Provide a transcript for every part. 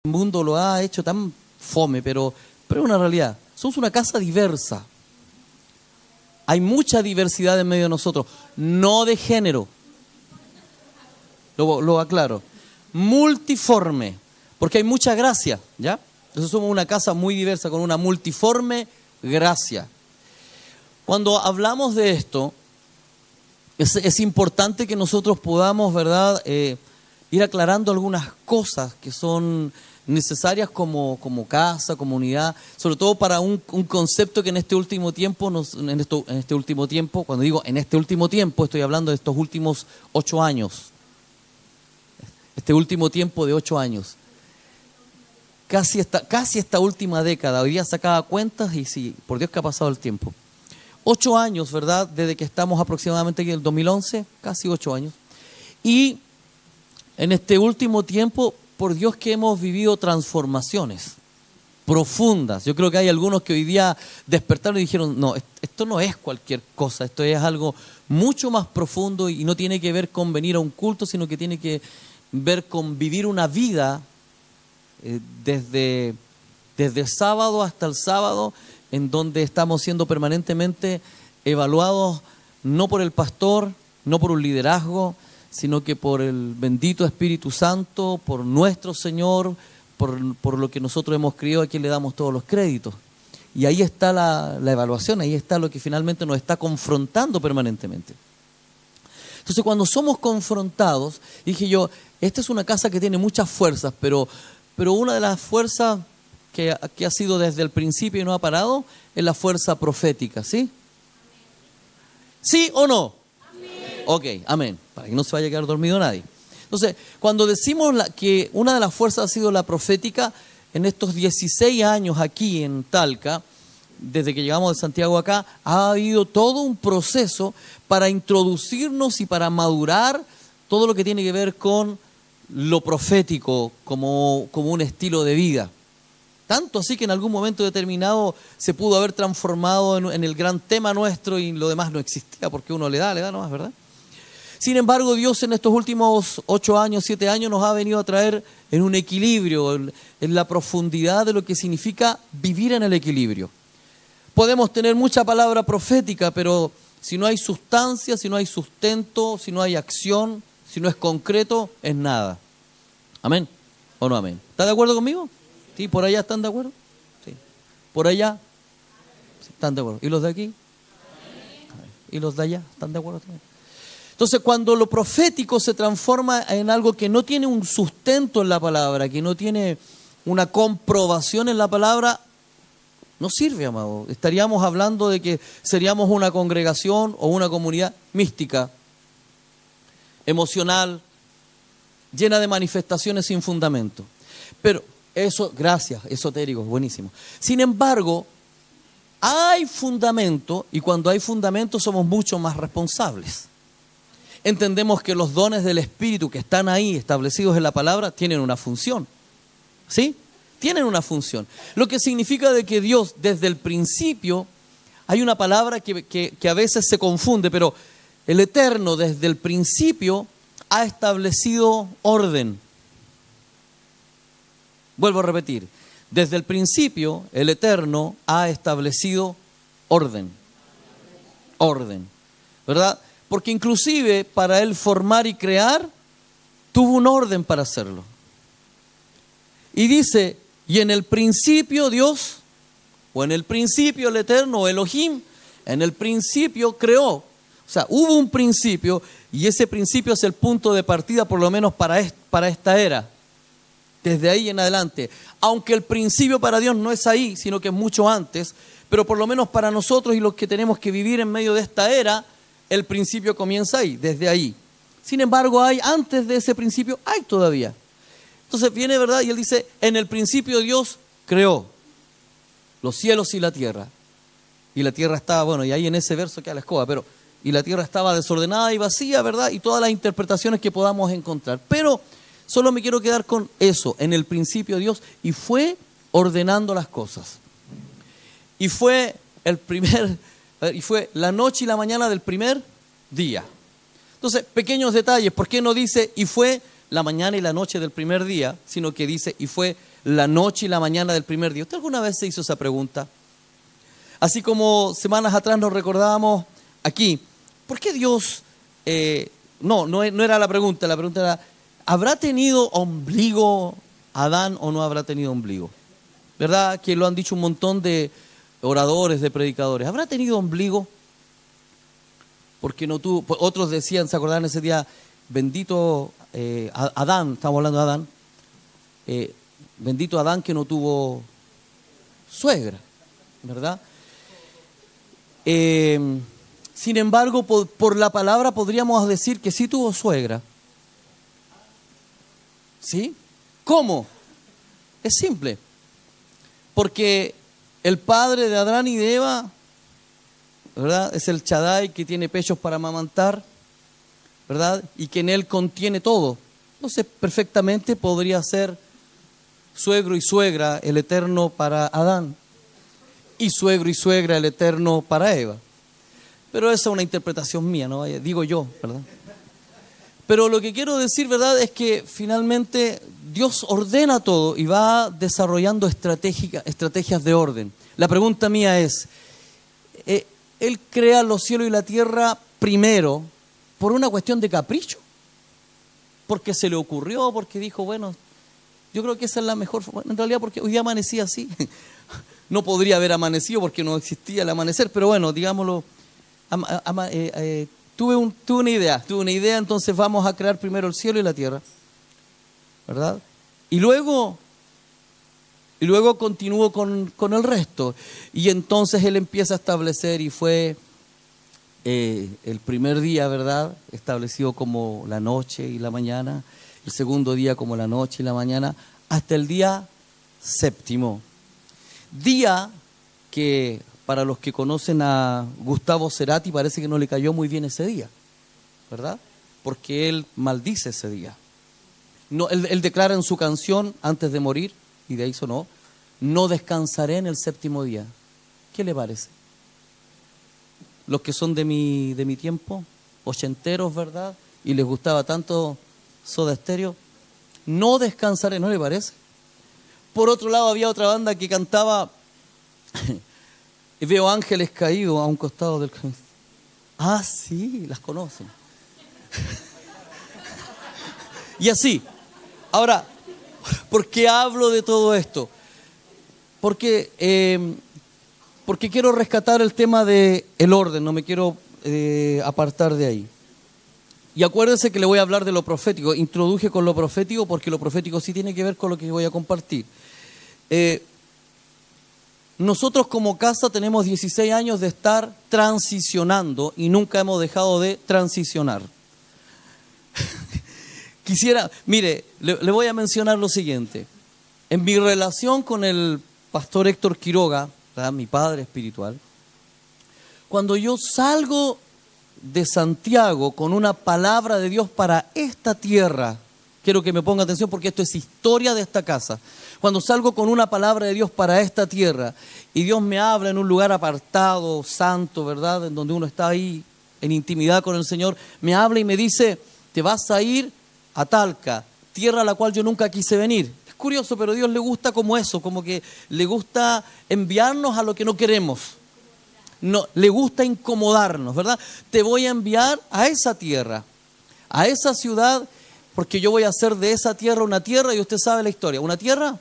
mundo lo ha hecho tan fome, pero es una realidad. Somos una casa diversa. Hay mucha diversidad en medio de nosotros, no de género. Lo aclaro. Multiforme, porque hay mucha gracia, ¿ya? Entonces somos una casa muy diversa con una multiforme gracia. Cuando hablamos de esto, es importante que nosotros podamos, ¿verdad?, ir aclarando algunas cosas que son necesarias como casa, comunidad, sobre todo para un concepto que en este último tiempo, cuando digo en este último tiempo, estoy hablando de estos últimos 8 años. Este último tiempo de 8 años. Casi esta última década. Hoy día sacaba cuentas y sí, por Dios que ha pasado el tiempo. 8 años, ¿verdad? Desde que estamos aproximadamente en el 2011, casi 8 años. Y en este último tiempo, por Dios que hemos vivido transformaciones profundas. Yo creo que hay algunos que hoy día despertaron y dijeron, no, esto no es cualquier cosa, esto es algo mucho más profundo y no tiene que ver con venir a un culto, sino que tiene que ver con vivir una vida desde sábado hasta el sábado, en donde estamos siendo permanentemente evaluados no por el pastor, no por un liderazgo, sino que por el bendito Espíritu Santo, por nuestro Señor, por lo que nosotros hemos creído, a quien le damos todos los créditos. Y ahí está la evaluación, ahí está lo que finalmente nos está confrontando permanentemente. Entonces, cuando somos confrontados, dije yo, esta es una casa que tiene muchas fuerzas, pero una de las fuerzas que ha sido desde el principio y no ha parado es la fuerza profética, ¿sí? ¿Sí o no? Amén. Ok, amén, para que no se vaya a quedar dormido nadie. Entonces, cuando decimos que una de las fuerzas ha sido la profética, en estos 16 años aquí en Talca, desde que llegamos de Santiago acá, ha habido todo un proceso para introducirnos y para madurar todo lo que tiene que ver con lo profético como un estilo de vida. Tanto así que en algún momento determinado se pudo haber transformado en el gran tema nuestro y lo demás no existía porque uno le da nomás, ¿verdad? Sin embargo, Dios en estos últimos 8 años, 7 años nos ha venido a traer en un equilibrio, en la profundidad de lo que significa vivir en el equilibrio. Podemos tener mucha palabra profética, pero si no hay sustancia, si no hay sustento, si no hay acción, si no es concreto, es nada. ¿Amén? ¿O no amén? ¿Está de acuerdo conmigo? ¿Sí? ¿Por allá están de acuerdo? Sí. ¿Por allá? ¿Están de acuerdo? ¿Y los de aquí? ¿Y los de allá? ¿Están de acuerdo también? Entonces, cuando lo profético se transforma en algo que no tiene un sustento en la palabra, que no tiene una comprobación en la palabra, no sirve, amado. Estaríamos hablando de que seríamos una congregación o una comunidad mística, emocional, llena de manifestaciones sin fundamento. Pero eso, gracias, esotérico, buenísimo. Sin embargo, hay fundamento y cuando hay fundamento somos mucho más responsables. Entendemos que los dones del Espíritu que están ahí establecidos en la palabra tienen una función. ¿Sí? Tienen una función. Lo que significa de que Dios desde el principio, hay una palabra que a veces se confunde, pero el Eterno desde el principio ha establecido orden. Vuelvo a repetir. Desde el principio el Eterno ha establecido orden. Orden. ¿Verdad? Porque inclusive para Él formar y crear, tuvo un orden para hacerlo. Y dice, y en el principio Dios, o en el principio el Eterno, Elohim, en el principio creó. O sea, hubo un principio y ese principio es el punto de partida por lo menos para esta era. Desde ahí en adelante. Aunque el principio para Dios no es ahí, sino que es mucho antes, pero por lo menos para nosotros y los que tenemos que vivir en medio de esta era, el principio comienza ahí, desde ahí. Sin embargo, antes de ese principio, hay todavía. Entonces viene, ¿verdad? Y él dice, en el principio Dios creó los cielos y la tierra. Y la tierra estaba, bueno, y ahí en ese verso queda la escoba, pero y la tierra estaba desordenada y vacía, ¿verdad? Y todas las interpretaciones que podamos encontrar. Pero solo me quiero quedar con eso, en el principio Dios, y fue ordenando las cosas. Y fue la noche y la mañana del primer día. Entonces, pequeños detalles, ¿por qué no dice y fue la mañana y la noche del primer día, sino que dice, y fue la noche y la mañana del primer día. ¿Usted alguna vez se hizo esa pregunta? Así como semanas atrás nos recordábamos aquí, ¿por qué Dios... no era la pregunta era, ¿habrá tenido ombligo Adán o no habrá tenido ombligo? ¿Verdad? Que lo han dicho un montón de oradores, de predicadores. ¿Habrá tenido ombligo? Porque no tuvo, otros decían, ¿se acordaban ese día? Bendito Adán, estamos hablando de Adán, bendito Adán que no tuvo suegra, ¿verdad? Sin embargo, por la palabra podríamos decir que sí tuvo suegra. ¿Sí? ¿Cómo? Es simple. Porque el padre de Adán y de Eva, ¿verdad?, es el Shaddai, que tiene pechos para amamantar, ¿verdad?, y que en él contiene todo. Entonces, perfectamente podría ser suegro y suegra el eterno para Adán, y suegro y suegra el eterno para Eva. Pero esa es una interpretación mía, ¿no? Digo yo, ¿verdad? Pero lo que quiero decir, ¿verdad?, es que finalmente Dios ordena todo y va desarrollando estrategias de orden. La pregunta mía es, ¿Él crea los cielos y la tierra primero por una cuestión de capricho? ¿Porque se le ocurrió? ¿Porque dijo, bueno, yo creo que esa es la mejor forma? En realidad, porque hoy día amanecí así. No podría haber amanecido porque no existía el amanecer, pero bueno, digámoslo, tuve una idea, entonces vamos a crear primero el cielo y la tierra, ¿verdad? Y luego continúo con el resto. Y entonces Él empieza a establecer, y fue el primer día, ¿verdad?, establecido como la noche y la mañana, el segundo día como la noche y la mañana, hasta el día séptimo. Día que para los que conocen a Gustavo Cerati parece que no le cayó muy bien ese día, ¿verdad? Porque él maldice ese día. No, él declara en su canción antes de morir, y de ahí sonó, no descansaré en el séptimo día. ¿Qué le parece? Los que son de mi tiempo, ochenteros, ¿verdad?, y les gustaba tanto Soda Stereo, no descansaré, ¿no le parece? Por otro lado, había otra banda que cantaba Veo ángeles caídos a un costado del camino. Ah, sí, las conocen. Y así. Ahora, ¿por qué hablo de todo esto? Porque quiero rescatar el tema del orden, no me quiero apartar de ahí. Y acuérdense que le voy a hablar de lo profético. Introduje con lo profético porque lo profético sí tiene que ver con lo que voy a compartir. Nosotros como casa tenemos 16 años de estar transicionando y nunca hemos dejado de transicionar. Mire, le voy a mencionar lo siguiente. En mi relación con el pastor Héctor Quiroga, ¿verdad?, mi padre espiritual, cuando yo salgo de Santiago con una palabra de Dios para esta tierra, quiero que me ponga atención porque esto es historia de esta casa. Cuando salgo con una palabra de Dios para esta tierra y Dios me habla en un lugar apartado, santo, ¿verdad?, en donde uno está ahí en intimidad con el Señor, me habla y me dice, te vas a ir a Talca, tierra a la cual yo nunca quise venir. Es curioso, pero a Dios le gusta como eso, como que le gusta enviarnos a lo que no queremos. No, le gusta incomodarnos, ¿verdad? Te voy a enviar a esa tierra, a esa ciudad, porque yo voy a hacer de esa tierra una tierra, y usted sabe la historia, una tierra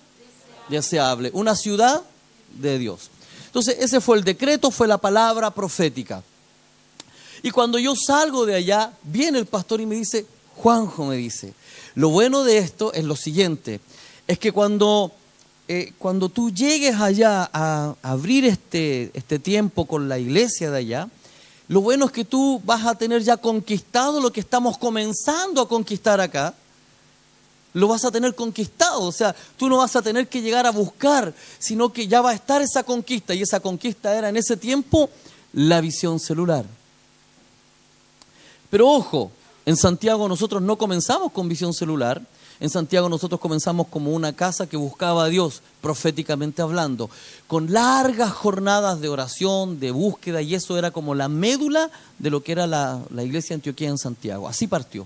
deseable, una ciudad de Dios. Entonces ese fue el decreto, fue la palabra profética. Y cuando yo salgo de allá, viene el pastor y me dice, Juanjo, me dice, lo bueno de esto es lo siguiente, es que cuando tú llegues allá a abrir este tiempo con la iglesia de allá, lo bueno es que tú vas a tener ya conquistado lo que estamos comenzando a conquistar acá. Lo vas a tener conquistado, o sea, tú no vas a tener que llegar a buscar, sino que ya va a estar esa conquista, y esa conquista era en ese tiempo la visión celular. Pero ojo, en Santiago nosotros no comenzamos con visión celular. En Santiago nosotros comenzamos como una casa que buscaba a Dios, proféticamente hablando, con largas jornadas de oración, de búsqueda, y eso era como la médula de lo que era la iglesia de Antioquía en Santiago. Así partió.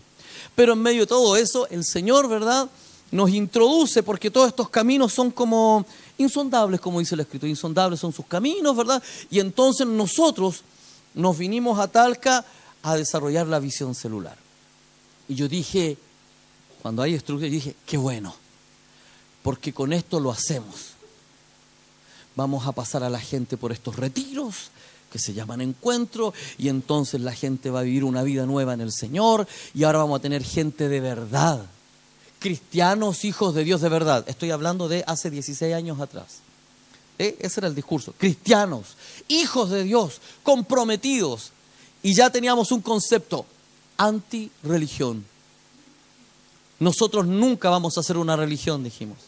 Pero en medio de todo eso, el Señor, ¿verdad?, nos introduce, porque todos estos caminos son como insondables, como dice la Escritura, insondables son sus caminos, ¿verdad? Y entonces nosotros nos vinimos a Talca a desarrollar la visión celular. Y yo dije, cuando hay estructura, dije, qué bueno, porque con esto lo hacemos. Vamos a pasar a la gente por estos retiros que se llaman encuentros, y entonces la gente va a vivir una vida nueva en el Señor, y ahora vamos a tener gente de verdad, cristianos, hijos de Dios de verdad. Estoy hablando de hace 16 años atrás. Ese era el discurso. Cristianos, hijos de Dios, comprometidos. Y ya teníamos un concepto, anti-religión. Nosotros nunca vamos a hacer una religión, dijimos.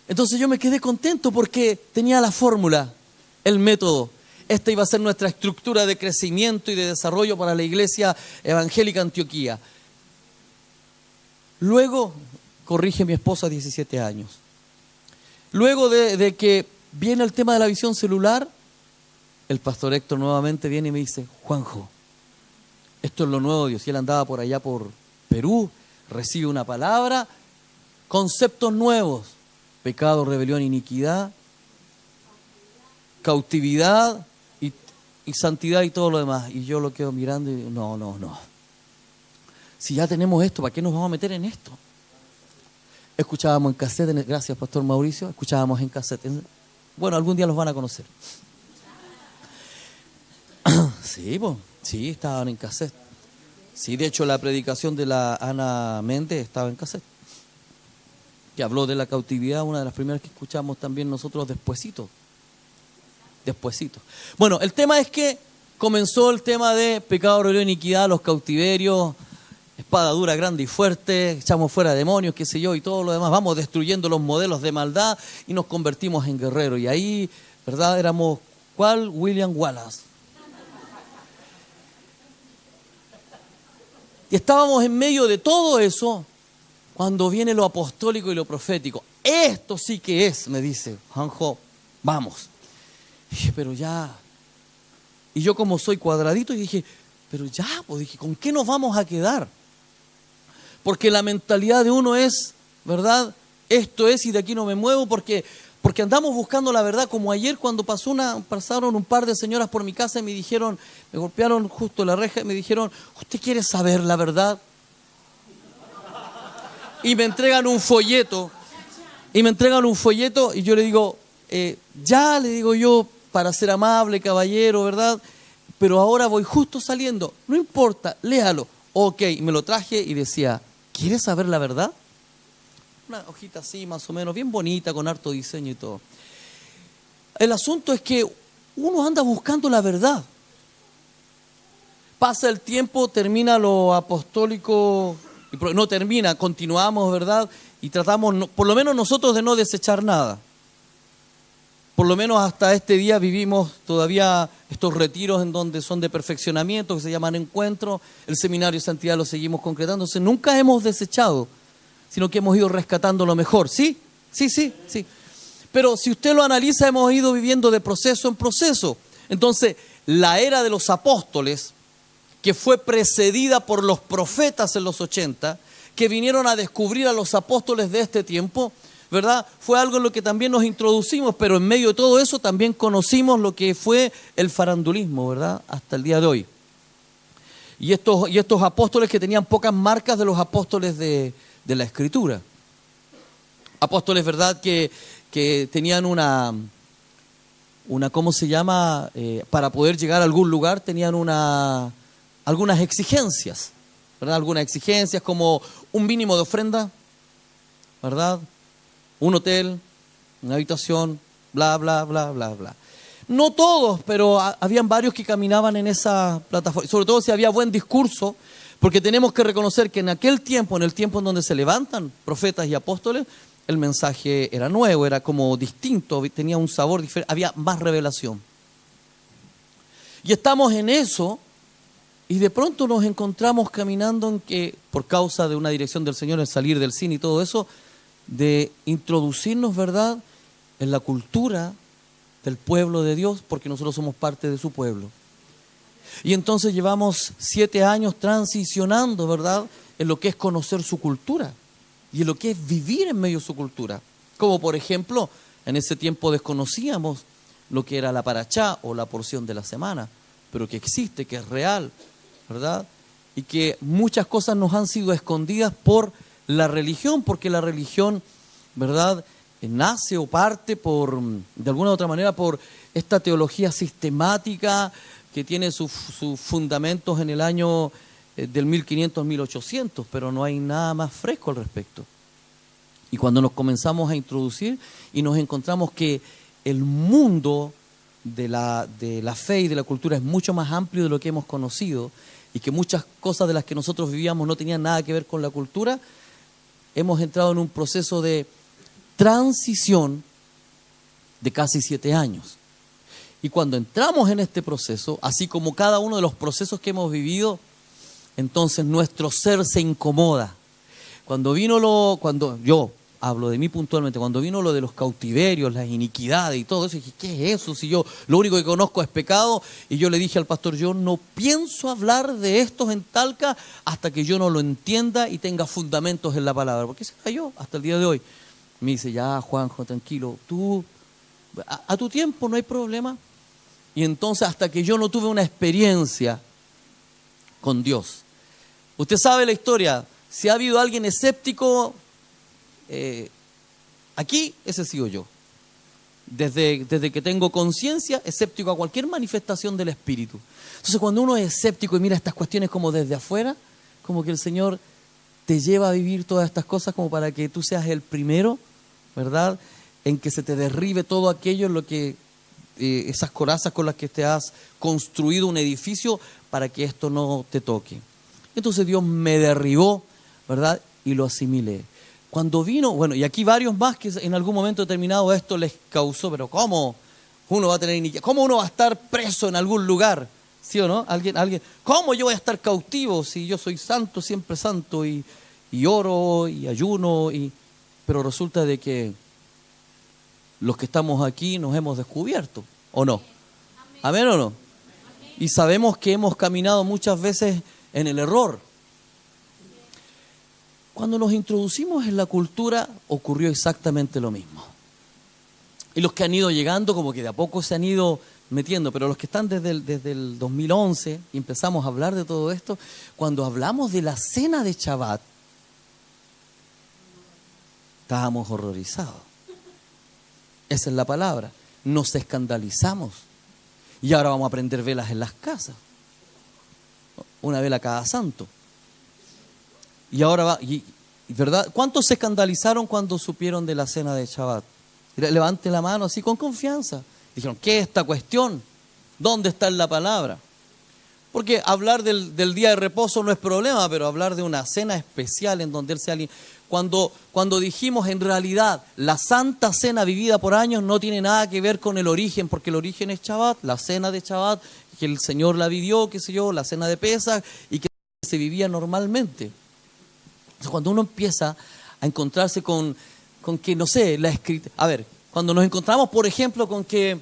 Entonces yo me quedé contento porque tenía la fórmula, el método. Esta iba a ser nuestra estructura de crecimiento y de desarrollo para la Iglesia Evangélica Antioquía. Luego, corrige mi esposa, 17 años. Luego de que viene el tema de la visión celular, el pastor Héctor nuevamente viene y me dice, Juanjo, esto es lo nuevo de Dios. Y él andaba por allá por Perú, recibe una palabra, conceptos nuevos, pecado, rebelión, iniquidad, cautividad y santidad y todo lo demás. Y yo lo quedo mirando y digo, no. Si ya tenemos esto, ¿para qué nos vamos a meter en esto? Escuchábamos en cassette, gracias Pastor Mauricio, escuchábamos en cassette. Bueno, algún día los van a conocer. Sí, estaban en cassette. Sí, de hecho la predicación de la Ana Méndez estaba en cassette, que habló de la cautividad, una de las primeras que escuchamos también nosotros despuesito. Bueno, el tema es que comenzó el tema de pecado, rebelión, iniquidad, los cautiverios, espada dura, grande y fuerte, echamos fuera demonios, qué sé yo, y todo lo demás. Vamos destruyendo los modelos de maldad y nos convertimos en guerreros. Y ahí, ¿verdad? Éramos, ¿cuál? William Wallace. Y estábamos en medio de todo eso cuando viene lo apostólico y lo profético. Esto sí que es, me dice Juanjo, vamos. Y dije, pero ya. Y yo como soy cuadradito, y dije, pero ya, pues dije, ¿con qué nos vamos a quedar? Porque la mentalidad de uno es, ¿verdad? Esto es y de aquí no me muevo porque andamos buscando la verdad, como ayer cuando pasaron un par de señoras por mi casa y me dijeron, me golpearon justo la reja y me dijeron, ¿usted quiere saber la verdad? Y me entregan un folleto, y yo le digo, ya, le digo yo, para ser amable, caballero, ¿verdad? Pero ahora voy justo saliendo, no importa, léalo. Ok, me lo traje y decía, ¿quieres saber la verdad? Una hojita así, más o menos, bien bonita, con harto diseño y todo. El asunto es que uno anda buscando la verdad. Pasa el tiempo, termina lo apostólico, no termina, continuamos, ¿verdad? Y tratamos, por lo menos nosotros, de no desechar nada. Por lo menos hasta este día vivimos todavía estos retiros en donde son de perfeccionamiento, que se llaman encuentros. El seminario de santidad lo seguimos concretando. Entonces nunca hemos desechado, sino que hemos ido rescatando lo mejor. ¿Sí? Sí. Pero si usted lo analiza, hemos ido viviendo de proceso en proceso. Entonces, la era de los apóstoles, que fue precedida por los profetas en los 80, que vinieron a descubrir a los apóstoles de este tiempo, ¿verdad? Fue algo en lo que también nos introducimos, pero en medio de todo eso también conocimos lo que fue el farandulismo, ¿verdad? Hasta el día de hoy. Y estos apóstoles que tenían pocas marcas de los apóstoles de la Escritura. Apóstoles, ¿verdad? Que tenían una ¿cómo se llama? Para poder llegar a algún lugar tenían algunas exigencias, ¿verdad? Algunas exigencias como un mínimo de ofrenda, ¿verdad? Un hotel, una habitación, bla, bla, bla, bla, bla. No todos, pero habían varios que caminaban en esa plataforma. Sobre todo si había buen discurso, porque tenemos que reconocer que en aquel tiempo, en el tiempo en donde se levantan profetas y apóstoles, el mensaje era nuevo, era como distinto, tenía un sabor diferente, había más revelación. Y estamos en eso, y de pronto nos encontramos caminando en que, por causa de una dirección del Señor, el salir del cine y todo eso, de introducirnos, ¿verdad?, en la cultura del pueblo de Dios, porque nosotros somos parte de su pueblo. Y entonces llevamos 7 años transicionando, ¿verdad?, en lo que es conocer su cultura y en lo que es vivir en medio de su cultura. Como por ejemplo, en ese tiempo desconocíamos lo que era la parachá o la porción de la semana, pero que existe, que es real, ¿verdad? Y que muchas cosas nos han sido escondidas por la religión, porque la religión, ¿verdad?, nace o parte por, de alguna u otra manera, por esta teología sistemática que tiene sus fundamentos en el año del 1500 al 1800, pero no hay nada más fresco al respecto. Y cuando nos comenzamos a introducir y nos encontramos que el mundo de la fe y de la cultura es mucho más amplio de lo que hemos conocido y que muchas cosas de las que nosotros vivíamos no tenían nada que ver con la cultura, hemos entrado en un proceso de transición de casi 7 años. Y cuando entramos en este proceso, así como cada uno de los procesos que hemos vivido, entonces nuestro ser se incomoda. Cuando yo hablo de mí puntualmente, cuando vino lo de los cautiverios, las iniquidades y todo eso, dije, ¿qué es eso? Si yo lo único que conozco es pecado, y yo le dije al pastor, yo no pienso hablar de estos en Talca hasta que yo no lo entienda y tenga fundamentos en la palabra, porque ese era yo hasta el día de hoy. Me dice, ya Juanjo, tranquilo, tú a tu tiempo no hay problema. Y entonces hasta que yo no tuve una experiencia con Dios. Usted sabe la historia, si ha habido alguien escéptico, aquí ese he sido yo. Desde que tengo conciencia, escéptico a cualquier manifestación del Espíritu. Entonces cuando uno es escéptico y mira estas cuestiones como desde afuera, como que el Señor te lleva a vivir todas estas cosas como para que tú seas el primero, ¿verdad?, en que se te derribe todo aquello en lo que esas corazas con las que te has construido un edificio para que esto no te toque. Entonces Dios me derribó, ¿verdad?, y lo asimilé. Cuando vino, bueno, y aquí varios más que en algún momento determinado esto les causó, pero ¿cómo uno va a tener iniquidad? ¿Cómo uno va a estar preso en algún lugar? ¿Sí o no? Alguien, ¿cómo yo voy a estar cautivo si yo soy santo, siempre santo, y oro y ayuno? Pero resulta de que los que estamos aquí nos hemos descubierto, ¿o no? ¿Amén o no? Y sabemos que hemos caminado muchas veces en el error. Cuando nos introducimos en la cultura ocurrió exactamente lo mismo. Y los que han ido llegando como que de a poco se han ido metiendo, pero los que están desde el 2011 y empezamos a hablar de todo esto, cuando hablamos de la cena de Shabbat, estábamos horrorizados. Esa es la palabra. Nos escandalizamos. Y ahora vamos a prender velas en las casas. Una vela cada santo. Y ahora va, ¿verdad? ¿Cuántos se escandalizaron cuando supieron de la cena de Shabbat? Levante la mano así con confianza. Dijeron, ¿qué es esta cuestión? ¿Dónde está en la palabra? Porque hablar del día de reposo no es problema, pero hablar de una cena especial en donde Él sea alguien. Cuando dijimos en realidad la Santa Cena vivida por años no tiene nada que ver con el origen, porque el origen es Shabbat, la cena de Shabbat, que el Señor la vivió, qué sé yo, la cena de Pesaj, y que se vivía normalmente. Entonces, cuando uno empieza a encontrarse con que, no sé, la escritura... A ver, cuando nos encontramos, por ejemplo, con que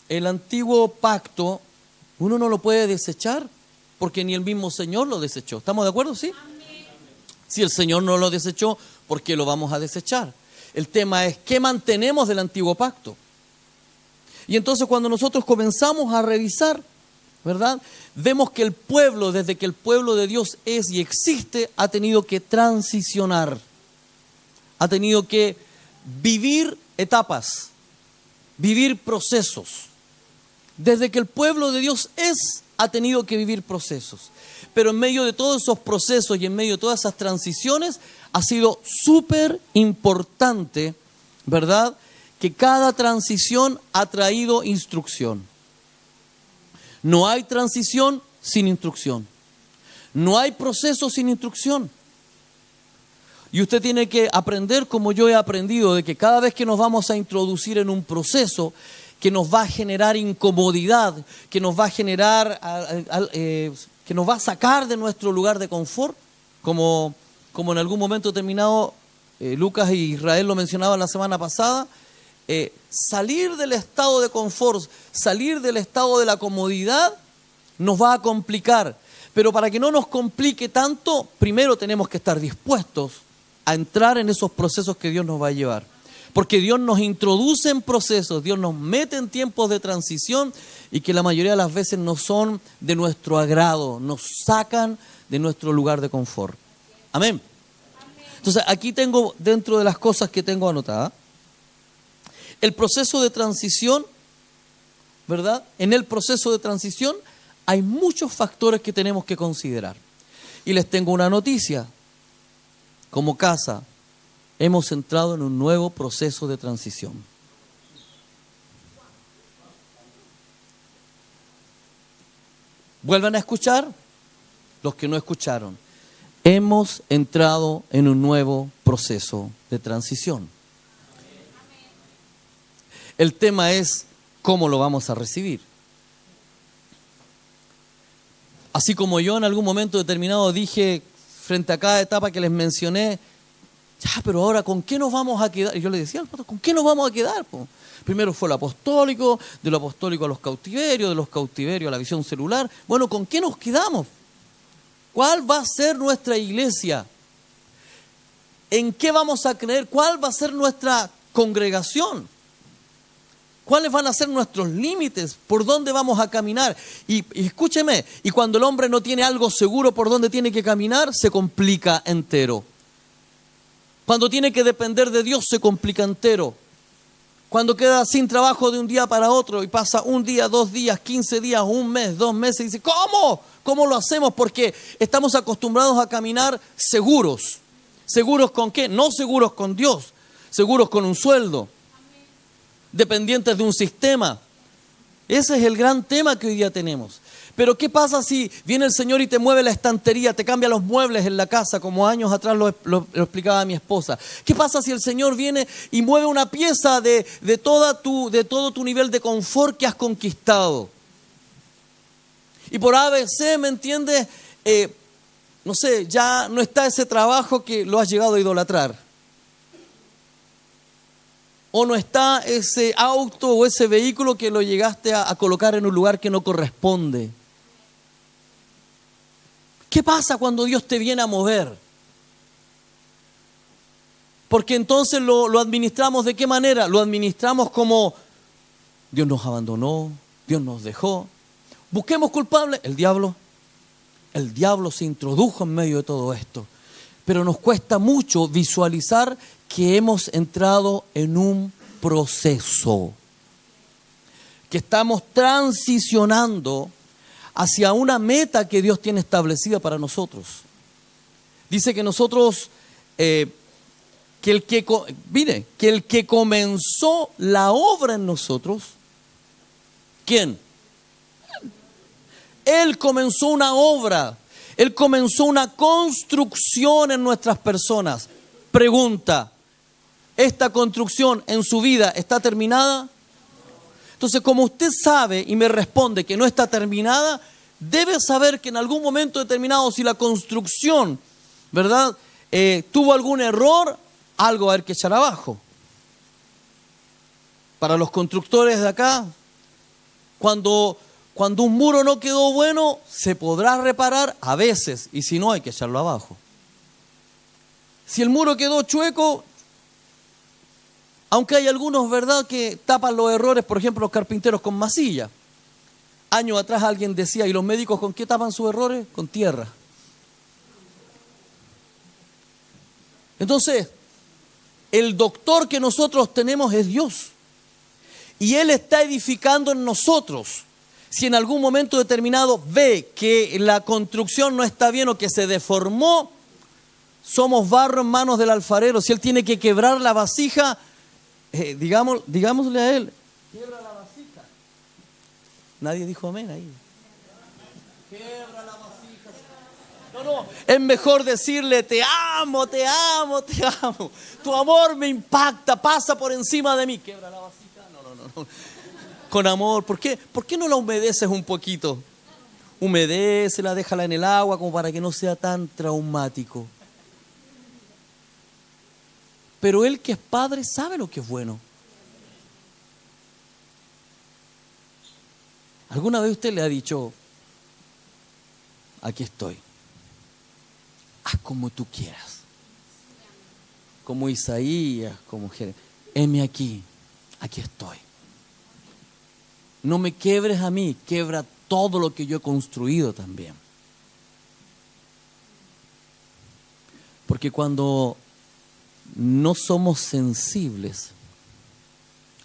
el antiguo pacto, uno no lo puede desechar, porque ni el mismo Señor lo desechó. ¿Estamos de acuerdo? ¿Sí? Si el Señor no lo desechó, ¿por qué lo vamos a desechar? El tema es, ¿qué mantenemos del antiguo pacto? Y entonces cuando nosotros comenzamos a revisar, ¿verdad?, vemos que el pueblo, desde que el pueblo de Dios es y existe, ha tenido que transicionar. Ha tenido que vivir etapas, vivir procesos. Desde que el pueblo de Dios ha tenido que vivir procesos. Pero en medio de todos esos procesos y en medio de todas esas transiciones, ha sido súper importante, ¿verdad?, que cada transición ha traído instrucción. No hay transición sin instrucción. No hay proceso sin instrucción. Y usted tiene que aprender, como yo he aprendido, de que cada vez que nos vamos a introducir en un proceso que nos va a generar incomodidad, que nos va a generar, que nos va a sacar de nuestro lugar de confort, como en algún momento determinado Lucas e Israel lo mencionaban la semana pasada, salir del estado de confort, salir del estado de la comodidad, nos va a complicar. Pero para que no nos complique tanto, primero tenemos que estar dispuestos a entrar en esos procesos que Dios nos va a llevar. Porque Dios nos introduce en procesos, Dios nos mete en tiempos de transición y que la mayoría de las veces no son de nuestro agrado, nos sacan de nuestro lugar de confort. Amén. Entonces aquí tengo, dentro de las cosas que tengo anotadas, el proceso de transición, ¿verdad? En el proceso de transición hay muchos factores que tenemos que considerar. Y les tengo una noticia. Como casa, hemos entrado en un nuevo proceso de transición. Vuelvan a escuchar los que no escucharon. Hemos entrado en un nuevo proceso de transición. El tema es cómo lo vamos a recibir. Así como yo en algún momento determinado dije, frente a cada etapa que les mencioné, ya, pero ahora, ¿con qué nos vamos a quedar? Y yo le decía al pastor, ¿con qué nos vamos a quedar? Primero fue el apostólico, de lo apostólico a los cautiverios, de los cautiverios a la visión celular. Bueno, ¿con qué nos quedamos? ¿Cuál va a ser nuestra iglesia? ¿En qué vamos a creer? ¿Cuál va a ser nuestra congregación? ¿Cuáles van a ser nuestros límites? ¿Por dónde vamos a caminar? Y escúcheme, y cuando el hombre no tiene algo seguro por dónde tiene que caminar, se complica entero. Cuando tiene que depender de Dios, se complica entero. Cuando queda sin trabajo de un día para otro y pasa un día, 2 días, 15 días, un mes, 2 meses, y dice, ¿cómo? ¿Cómo lo hacemos? Porque estamos acostumbrados a caminar seguros. ¿Seguros con qué? No seguros con Dios, seguros con un sueldo, dependientes de un sistema. Ese es el gran tema que hoy día tenemos. Pero ¿qué pasa si viene el Señor y te mueve la estantería, te cambia los muebles en la casa, como años atrás lo explicaba mi esposa? ¿Qué pasa si el Señor viene y mueve una pieza de todo tu nivel de confort que has conquistado? Y por ABC, ¿me entiendes? No sé, ya no está ese trabajo que lo has llegado a idolatrar. O no está ese auto o ese vehículo que lo llegaste a colocar en un lugar que no corresponde. ¿Qué pasa cuando Dios te viene a mover? Porque entonces lo administramos ¿de qué manera? Lo administramos como Dios nos abandonó, Dios nos dejó. Busquemos culpables, el diablo. El diablo se introdujo en medio de todo esto. Pero nos cuesta mucho visualizar que hemos entrado en un proceso. Que estamos transicionando hacia una meta que Dios tiene establecida para nosotros. Dice que nosotros, que el que comenzó la obra en nosotros, ¿quién? Él comenzó una obra, Él comenzó una construcción en nuestras personas. Pregunta, ¿esta construcción en su vida está terminada? Entonces, como usted sabe y me responde que no está terminada, debe saber que en algún momento determinado, si la construcción, ¿verdad?, tuvo algún error, algo va a haber que echar abajo. Para los constructores de acá, cuando un muro no quedó bueno, se podrá reparar a veces, y si no, hay que echarlo abajo. Si el muro quedó chueco, aunque hay algunos, ¿verdad?, que tapan los errores, por ejemplo, los carpinteros con masilla. Años atrás alguien decía, ¿y los médicos con qué tapan sus errores? Con tierra. Entonces, el doctor que nosotros tenemos es Dios. Y Él está edificando en nosotros. Si en algún momento determinado ve que la construcción no está bien o que se deformó, somos barro en manos del alfarero. Si Él tiene que quebrar la vasija, digámosle a Él, quiebra la vasija. Nadie dijo amén ahí. Quiebra la vasija. No, es mejor decirle, te amo, te amo, te amo. Tu amor me impacta, pasa por encima de mí. Quiebra la vasija. No. Con amor, ¿por qué no la humedeces un poquito? Humedécela, déjala en el agua como para que no sea tan traumático. Pero Él que es Padre sabe lo que es bueno. ¿Alguna vez usted le ha dicho, aquí estoy. Haz como tú quieras. Como Isaías, como Jeremías. Heme aquí, aquí estoy. No me quiebres a mí, quiebra todo lo que yo he construido también. Porque cuando no somos sensibles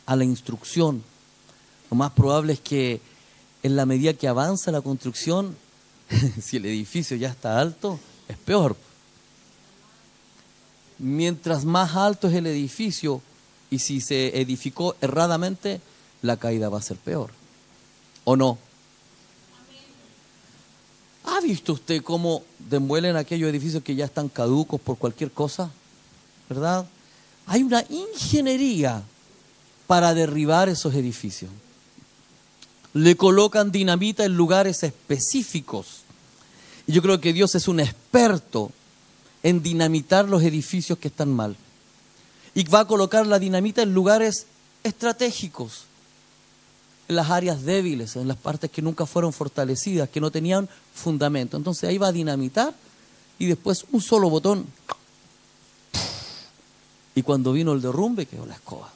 a la instrucción, lo más probable es que en la medida que avanza la construcción, si el edificio ya está alto, es peor. Mientras más alto es el edificio y si se edificó erradamente, la caída va a ser peor. ¿O no? ¿Ha visto usted cómo demuelen aquellos edificios que ya están caducos por cualquier cosa? ¿Verdad? Hay una ingeniería para derribar esos edificios. Le colocan dinamita en lugares específicos. Y yo creo que Dios es un experto en dinamitar los edificios que están mal. Y va a colocar la dinamita en lugares estratégicos, en las áreas débiles, en las partes que nunca fueron fortalecidas, que no tenían fundamento. Entonces ahí va a dinamitar y después un solo botón. Y cuando vino el derrumbe, quedó la escoba.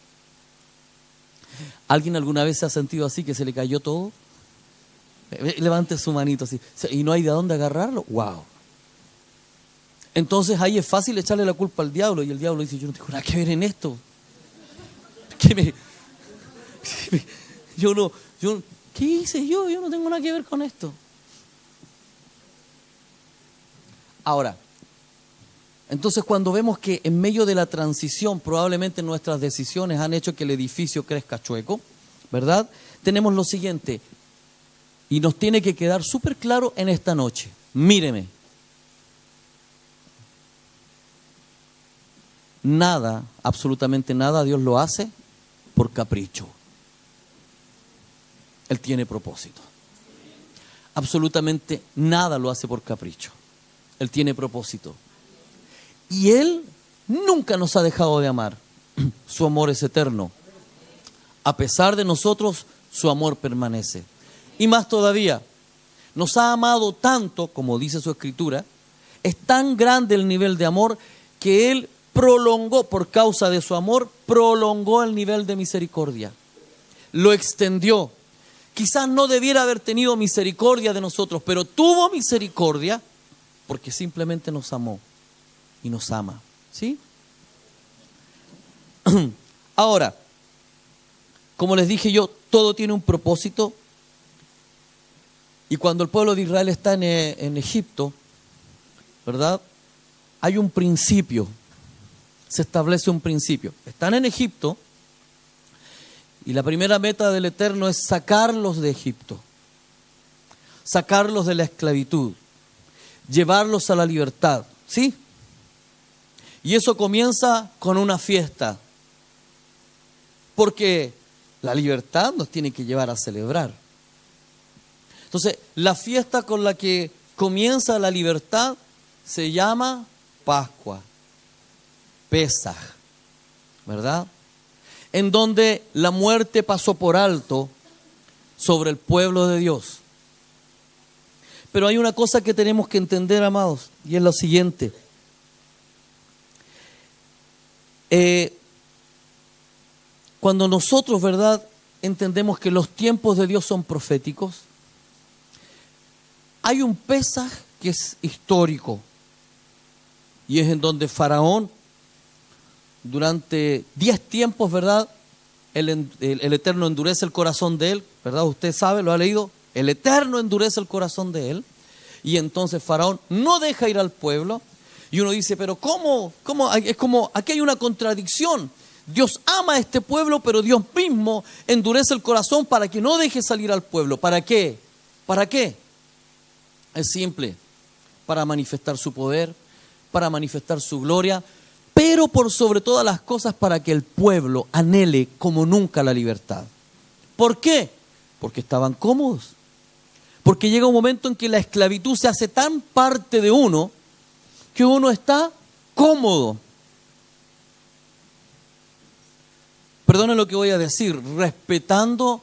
¿Alguien alguna vez se ha sentido así, que se le cayó todo? Levante su manito así. ¿Y no hay de dónde agarrarlo? ¡Wow! Entonces ahí es fácil echarle la culpa al diablo. Y el diablo dice, yo no tengo nada que ver en esto. ¿Qué hice yo? Yo no tengo nada que ver con esto. Ahora, entonces cuando vemos que en medio de la transición probablemente nuestras decisiones han hecho que el edificio crezca chueco, ¿verdad? Tenemos lo siguiente, y nos tiene que quedar súper claro en esta noche. Míreme. Nada, absolutamente nada, Dios lo hace por capricho. Él tiene propósito. Absolutamente nada lo hace por capricho. Él tiene propósito. Y Él nunca nos ha dejado de amar. Su amor es eterno. A pesar de nosotros, su amor permanece. Y más todavía, nos ha amado tanto, como dice su Escritura, es tan grande el nivel de amor que Él prolongó, por causa de su amor, prolongó el nivel de misericordia. Lo extendió. Quizás no debiera haber tenido misericordia de nosotros, pero tuvo misericordia porque simplemente nos amó y nos ama. ¿Sí? Ahora, como les dije yo, todo tiene un propósito. Y cuando el pueblo de Israel está en Egipto, ¿verdad? Hay un principio. Se establece un principio. Están en Egipto y la primera meta del Eterno es sacarlos de Egipto, sacarlos de la esclavitud, llevarlos a la libertad, ¿sí? Y eso comienza con una fiesta, porque la libertad nos tiene que llevar a celebrar. Entonces, la fiesta con la que comienza la libertad se llama Pascua. Pesaj, ¿verdad? En donde la muerte pasó por alto sobre el pueblo de Dios. Pero hay una cosa que tenemos que entender, amados, y es lo siguiente. Cuando nosotros, ¿verdad?, entendemos que los tiempos de Dios son proféticos, hay un Pesaj que es histórico, y es en donde Faraón, durante 10 tiempos, ¿verdad?, el Eterno endurece el corazón de él, ¿verdad? Usted sabe, lo ha leído. El Eterno endurece el corazón de él. Y entonces Faraón no deja ir al pueblo. Y uno dice, pero ¿cómo? Es como, aquí hay una contradicción. Dios ama a este pueblo, pero Dios mismo endurece el corazón para que no deje salir al pueblo. ¿Para qué? ¿Para qué? Es simple. Para manifestar su poder, para manifestar su gloria, pero por sobre todas las cosas para que el pueblo anhele como nunca la libertad. ¿Por qué? Porque estaban cómodos. Porque llega un momento en que la esclavitud se hace tan parte de uno que uno está cómodo. Perdonen lo que voy a decir, respetando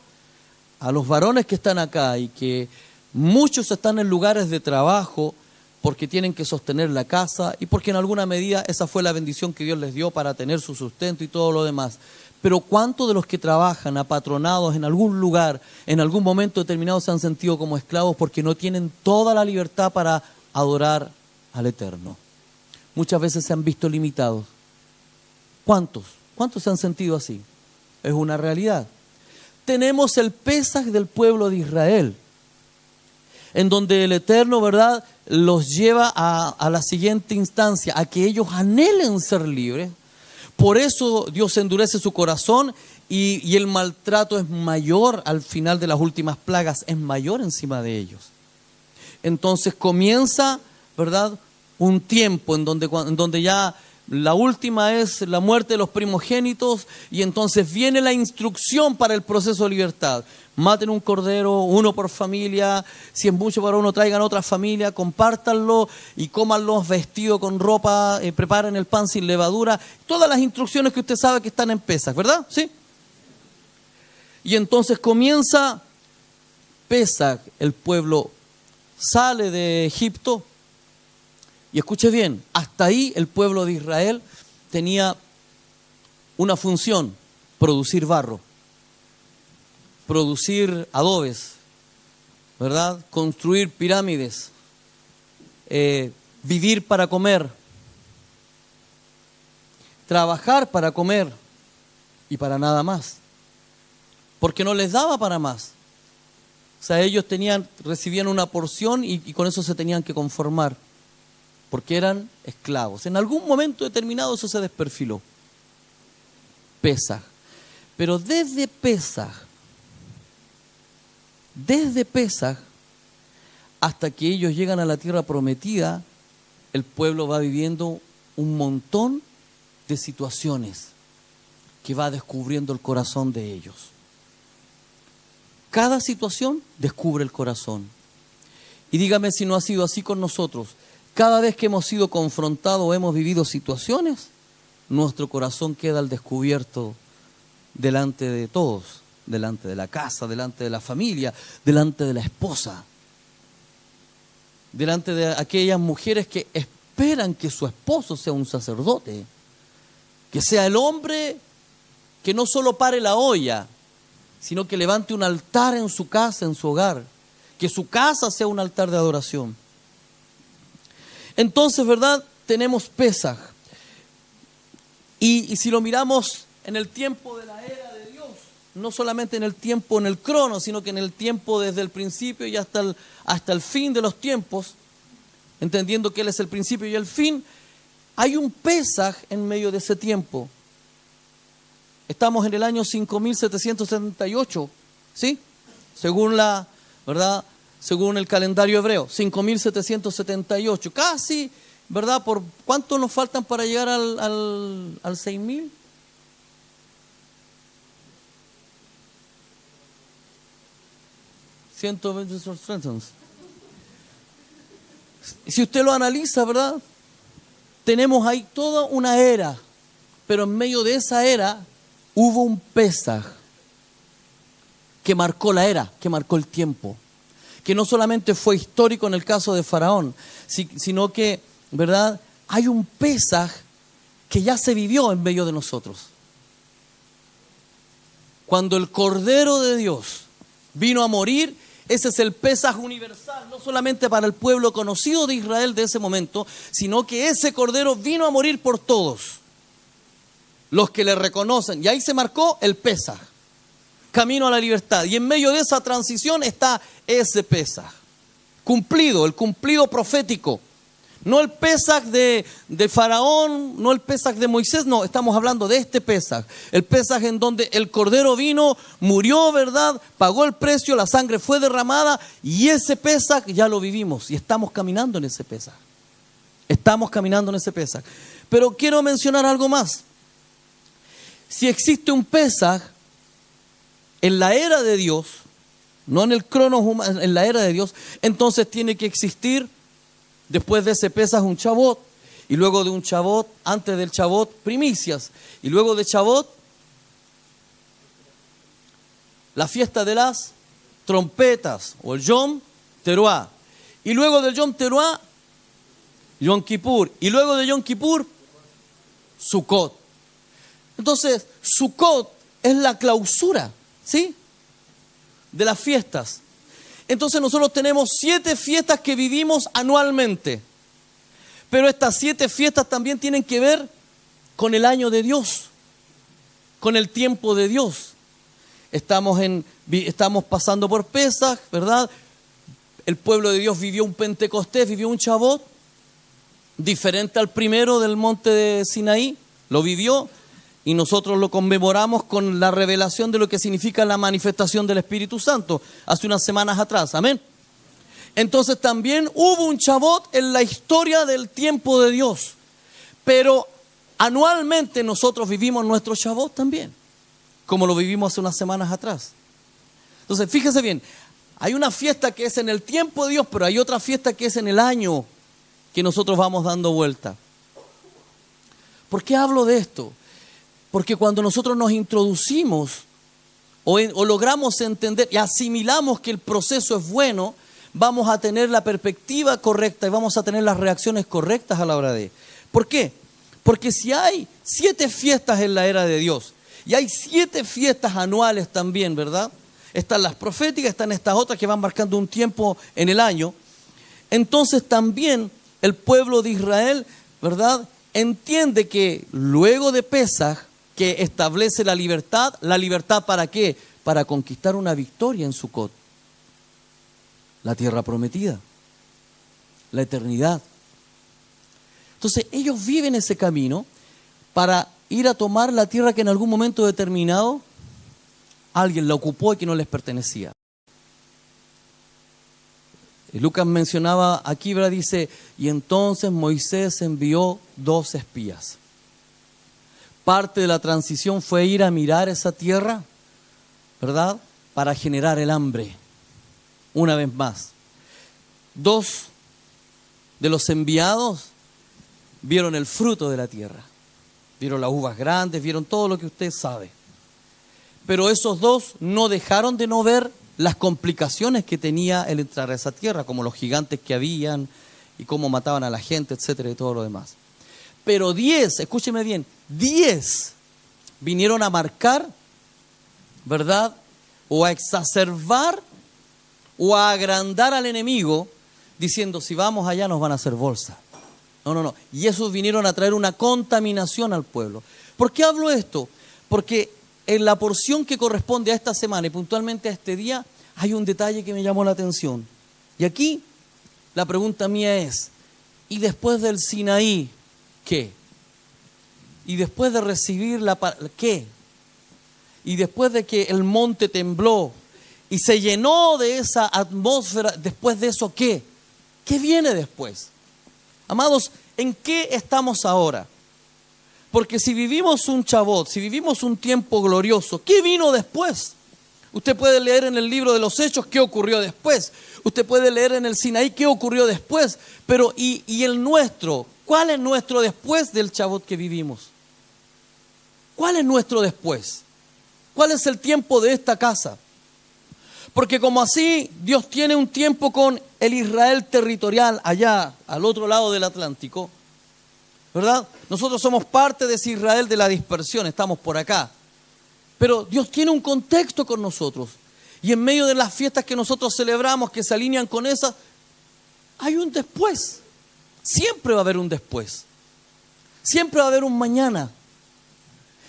a los varones que están acá y que Muchos están en lugares de trabajo porque tienen que sostener la casa y porque en alguna medida esa fue la bendición que Dios les dio para tener su sustento y todo lo demás. Pero ¿cuántos de los que trabajan apatronados en algún lugar, en algún momento determinado, se han sentido como esclavos porque no tienen toda la libertad para adorar al Eterno? Muchas veces se han visto limitados. ¿Cuántos? ¿Cuántos se han sentido así? Es una realidad. Tenemos el Pesaj del pueblo de Israel, en donde el Eterno, ¿verdad?, los lleva a la siguiente instancia, a que ellos anhelen ser libres. Por eso Dios endurece su corazón y el maltrato es mayor al final de las últimas plagas, es mayor encima de ellos. Entonces comienza, ¿verdad?, un tiempo en donde ya la última es la muerte de los primogénitos y entonces viene la instrucción para el proceso de libertad. Maten un cordero, uno por familia, si es mucho para uno traigan otra familia, compártanlo y cómanlo vestido con ropa, preparen el pan sin levadura. Todas las instrucciones que usted sabe que están en Pesaj, ¿verdad? ¿Sí? Y entonces comienza Pesaj, el pueblo sale de Egipto. Y escuche bien, hasta ahí el pueblo de Israel tenía una función: producir barro, producir adobes, ¿verdad?, construir pirámides, vivir para comer, trabajar para comer y para nada más, porque no les daba para más. O sea, ellos recibían una porción y con eso se tenían que conformar, porque eran esclavos. En algún momento determinado eso se desperfiló. Pesaj. Pero desde Pesaj hasta que ellos llegan a la tierra prometida, el pueblo va viviendo un montón de situaciones que va descubriendo el corazón de ellos. Cada situación descubre el corazón. Y dígame si no ha sido así con nosotros. Cada vez que hemos sido confrontados o hemos vivido situaciones, nuestro corazón queda al descubierto delante de todos, delante de la casa, delante de la familia, delante de la esposa, delante de aquellas mujeres que esperan que su esposo sea un sacerdote, que sea el hombre que no solo pare la olla, sino que levante un altar en su casa, en su hogar, que su casa sea un altar de adoración. Entonces, ¿verdad?, tenemos Pesaj. Y si lo miramos en el tiempo de la era de Dios, no solamente en el tiempo, en el crono, sino que en el tiempo desde el principio y hasta el fin de los tiempos, entendiendo que Él es el principio y el fin, hay un Pesaj en medio de ese tiempo. Estamos en el año 5778, ¿sí? Según ¿verdad?, según el calendario hebreo, 5778, casi, ¿verdad? ¿Por cuánto nos faltan para llegar al 6000? Si usted lo analiza, ¿verdad?, tenemos ahí toda una era, pero en medio de esa era hubo un Pesaj que marcó la era, que marcó el tiempo, que no solamente fue histórico en el caso de Faraón, sino que, ¿verdad?, hay un Pesaj que ya se vivió en medio de nosotros. Cuando el Cordero de Dios vino a morir, ese es el Pesaj universal, no solamente para el pueblo conocido de Israel de ese momento, sino que ese Cordero vino a morir por todos los que le reconocen. Y ahí se marcó el Pesaj, camino a la libertad. Y en medio de esa transición está ese Pesaj cumplido, el cumplido profético. No el Pesaj de Faraón, no el Pesaj de Moisés, no, estamos hablando de este Pesaj. El Pesaj en donde el Cordero vino, murió, ¿verdad?, pagó el precio, la sangre fue derramada, y ese Pesaj ya lo vivimos y estamos caminando en ese Pesaj. Estamos caminando en ese Pesaj. Pero quiero mencionar algo más. Si existe un Pesaj en la era de Dios, no en el cronos humano, en la era de Dios, entonces tiene que existir después de ese Pesaj un Chabot, y luego de un Chabot, antes del Chabot, primicias, y luego de Chabot, la fiesta de las trompetas, o el Yom Teruá. Y luego del Yom Teruá, Yom Kippur. Y luego de Yom Kippur, Sukkot. Entonces, Sukkot es la clausura, ¿sí?, de las fiestas. Entonces nosotros tenemos 7 fiestas que vivimos anualmente. Pero estas 7 fiestas también tienen que ver con el año de Dios, con el tiempo de Dios. Estamos pasando por Pesaj, ¿verdad? El pueblo de Dios vivió un Pentecostés, vivió un Shabbat, diferente al primero del monte de Sinaí, lo vivió, y nosotros lo conmemoramos con la revelación de lo que significa la manifestación del Espíritu Santo, hace unas semanas atrás, amén. Entonces también hubo un Shabbat en la historia del tiempo de Dios, pero anualmente nosotros vivimos nuestro Shabbat también, como lo vivimos hace unas semanas atrás. Entonces fíjese bien, hay una fiesta que es en el tiempo de Dios, pero hay otra fiesta que es en el año que nosotros vamos dando vuelta. ¿Por qué hablo de esto? Porque cuando nosotros nos introducimos o logramos entender y asimilamos que el proceso es bueno, vamos a tener la perspectiva correcta y vamos a tener las reacciones correctas a la hora de. ¿Por qué? Porque si hay 7 fiestas en la era de Dios y hay 7 fiestas anuales también, ¿verdad? Están las proféticas, están estas otras que van marcando un tiempo en el año. Entonces también el pueblo de Israel, ¿verdad?, entiende que luego de Pesaj, que establece la libertad ¿para qué? Para conquistar una victoria en Sukkot. La tierra prometida, la eternidad. Entonces ellos viven ese camino para ir a tomar la tierra que en algún momento determinado alguien la ocupó y que no les pertenecía. Y Lucas mencionaba aquí, ¿verdad? Dice, y entonces Moisés envió 2 espías. Parte de la transición fue ir a mirar esa tierra, ¿verdad?, para generar el hambre. Una vez más, 2 de los enviados vieron el fruto de la tierra. Vieron las uvas grandes, vieron todo lo que usted sabe. Pero esos 2 no dejaron de no ver las complicaciones que tenía el entrar a esa tierra, como los gigantes que habían y cómo mataban a la gente, etcétera, y todo lo demás. Pero 10, escúcheme bien, 10 vinieron a marcar, ¿verdad?, o a exacerbar o a agrandar al enemigo, diciendo, si vamos allá nos van a hacer bolsa. No. Y esos vinieron a traer una contaminación al pueblo. ¿Por qué hablo esto? Porque en la porción que corresponde a esta semana y puntualmente a este día, hay un detalle que me llamó la atención. Y aquí la pregunta mía es, ¿y después del Sinaí, qué? Y después de recibir ¿qué? Y después de que el monte tembló y se llenó de esa atmósfera, después de eso, ¿qué? ¿Qué viene después? Amados, ¿en qué estamos ahora? Porque si vivimos un Shabbat, si vivimos un tiempo glorioso, ¿qué vino después? Usted puede leer en el libro de los Hechos qué ocurrió después. Usted puede leer en el Sinaí qué ocurrió después. Pero, ¿y el nuestro? ¿Cuál es nuestro después del Shabbat que vivimos? ¿Cuál es nuestro después? ¿Cuál es el tiempo de esta casa? Porque como así Dios tiene un tiempo con el Israel territorial allá, al otro lado del Atlántico, ¿verdad? Nosotros somos parte de ese Israel de la dispersión, estamos por acá. Pero Dios tiene un contexto con nosotros. Y en medio de las fiestas que nosotros celebramos, que se alinean con esas, hay un después. Siempre va a haber un después. Siempre va a haber un mañana.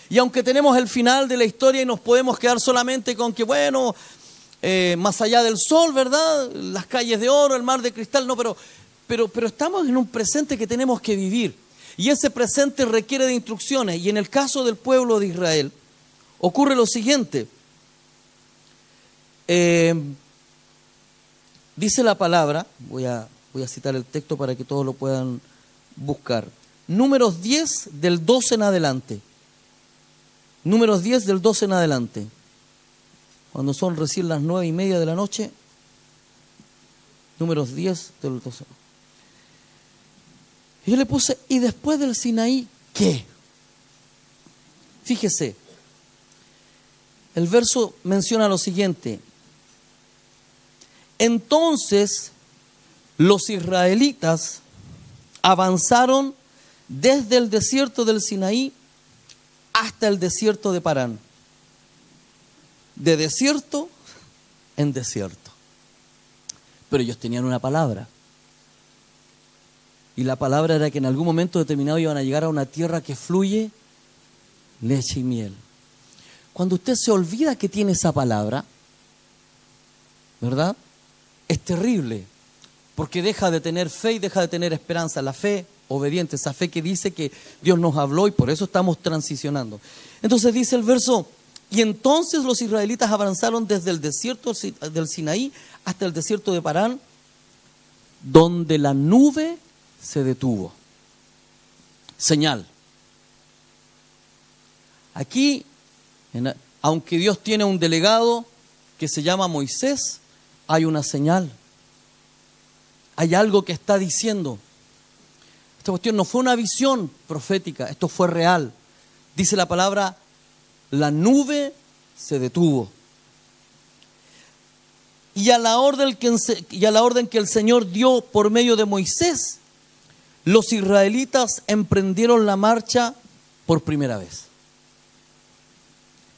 Y aunque tenemos el final de la historia y nos podemos quedar solamente con que, bueno, más allá del sol, ¿verdad? Las calles de oro, el mar de cristal, no, pero estamos en un presente que tenemos que vivir. Y ese presente requiere de instrucciones. Y en el caso del pueblo de Israel, ocurre lo siguiente. Dice la palabra, voy a citar el texto para que todos lo puedan buscar. Números 10 del 12 en adelante. Números 10 del 12 en adelante. Cuando son recién las 9:30 de la noche. Números 10 del 12. Y yo le puse, ¿y después del Sinaí qué? Fíjese. El verso menciona lo siguiente. Entonces los israelitas avanzaron desde el desierto del Sinaí hasta el desierto de Parán. De desierto en desierto. Pero ellos tenían una palabra. Y la palabra era que en algún momento determinado iban a llegar a una tierra que fluye leche y miel. Cuando usted se olvida que tiene esa palabra, ¿verdad? Es terrible, porque deja de tener fe y deja de tener esperanza. La fe obediente, esa fe que dice que Dios nos habló y por eso estamos transicionando. Entonces dice el verso, y entonces los israelitas avanzaron desde el desierto del Sinaí hasta el desierto de Parán, donde la nube se detuvo. Señal. Aquí, aunque Dios tiene un delegado que se llama Moisés, hay una señal. Hay algo que está diciendo. Esta cuestión no fue una visión profética, esto fue real. Dice la palabra, la nube se detuvo. Y a la orden que el Señor dio por medio de Moisés, los israelitas emprendieron la marcha por primera vez.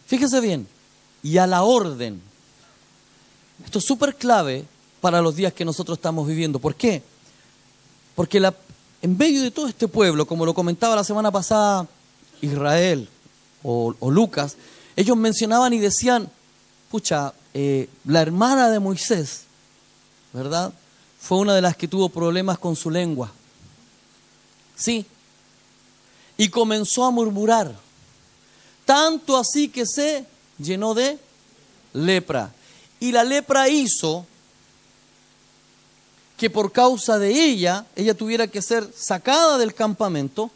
Fíjese bien, y a la orden. Esto es súper clave para los días que nosotros estamos viviendo. ¿Por qué? Porque en medio de todo este pueblo, como lo comentaba la semana pasada Israel o Lucas, ellos mencionaban y decían, pucha, la hermana de Moisés, ¿verdad? Fue una de las que tuvo problemas con su lengua. Sí. Y comenzó a murmurar. Tanto así que se llenó de lepra. Y la lepra hizo que por causa de ella tuviera que ser sacada del campamento.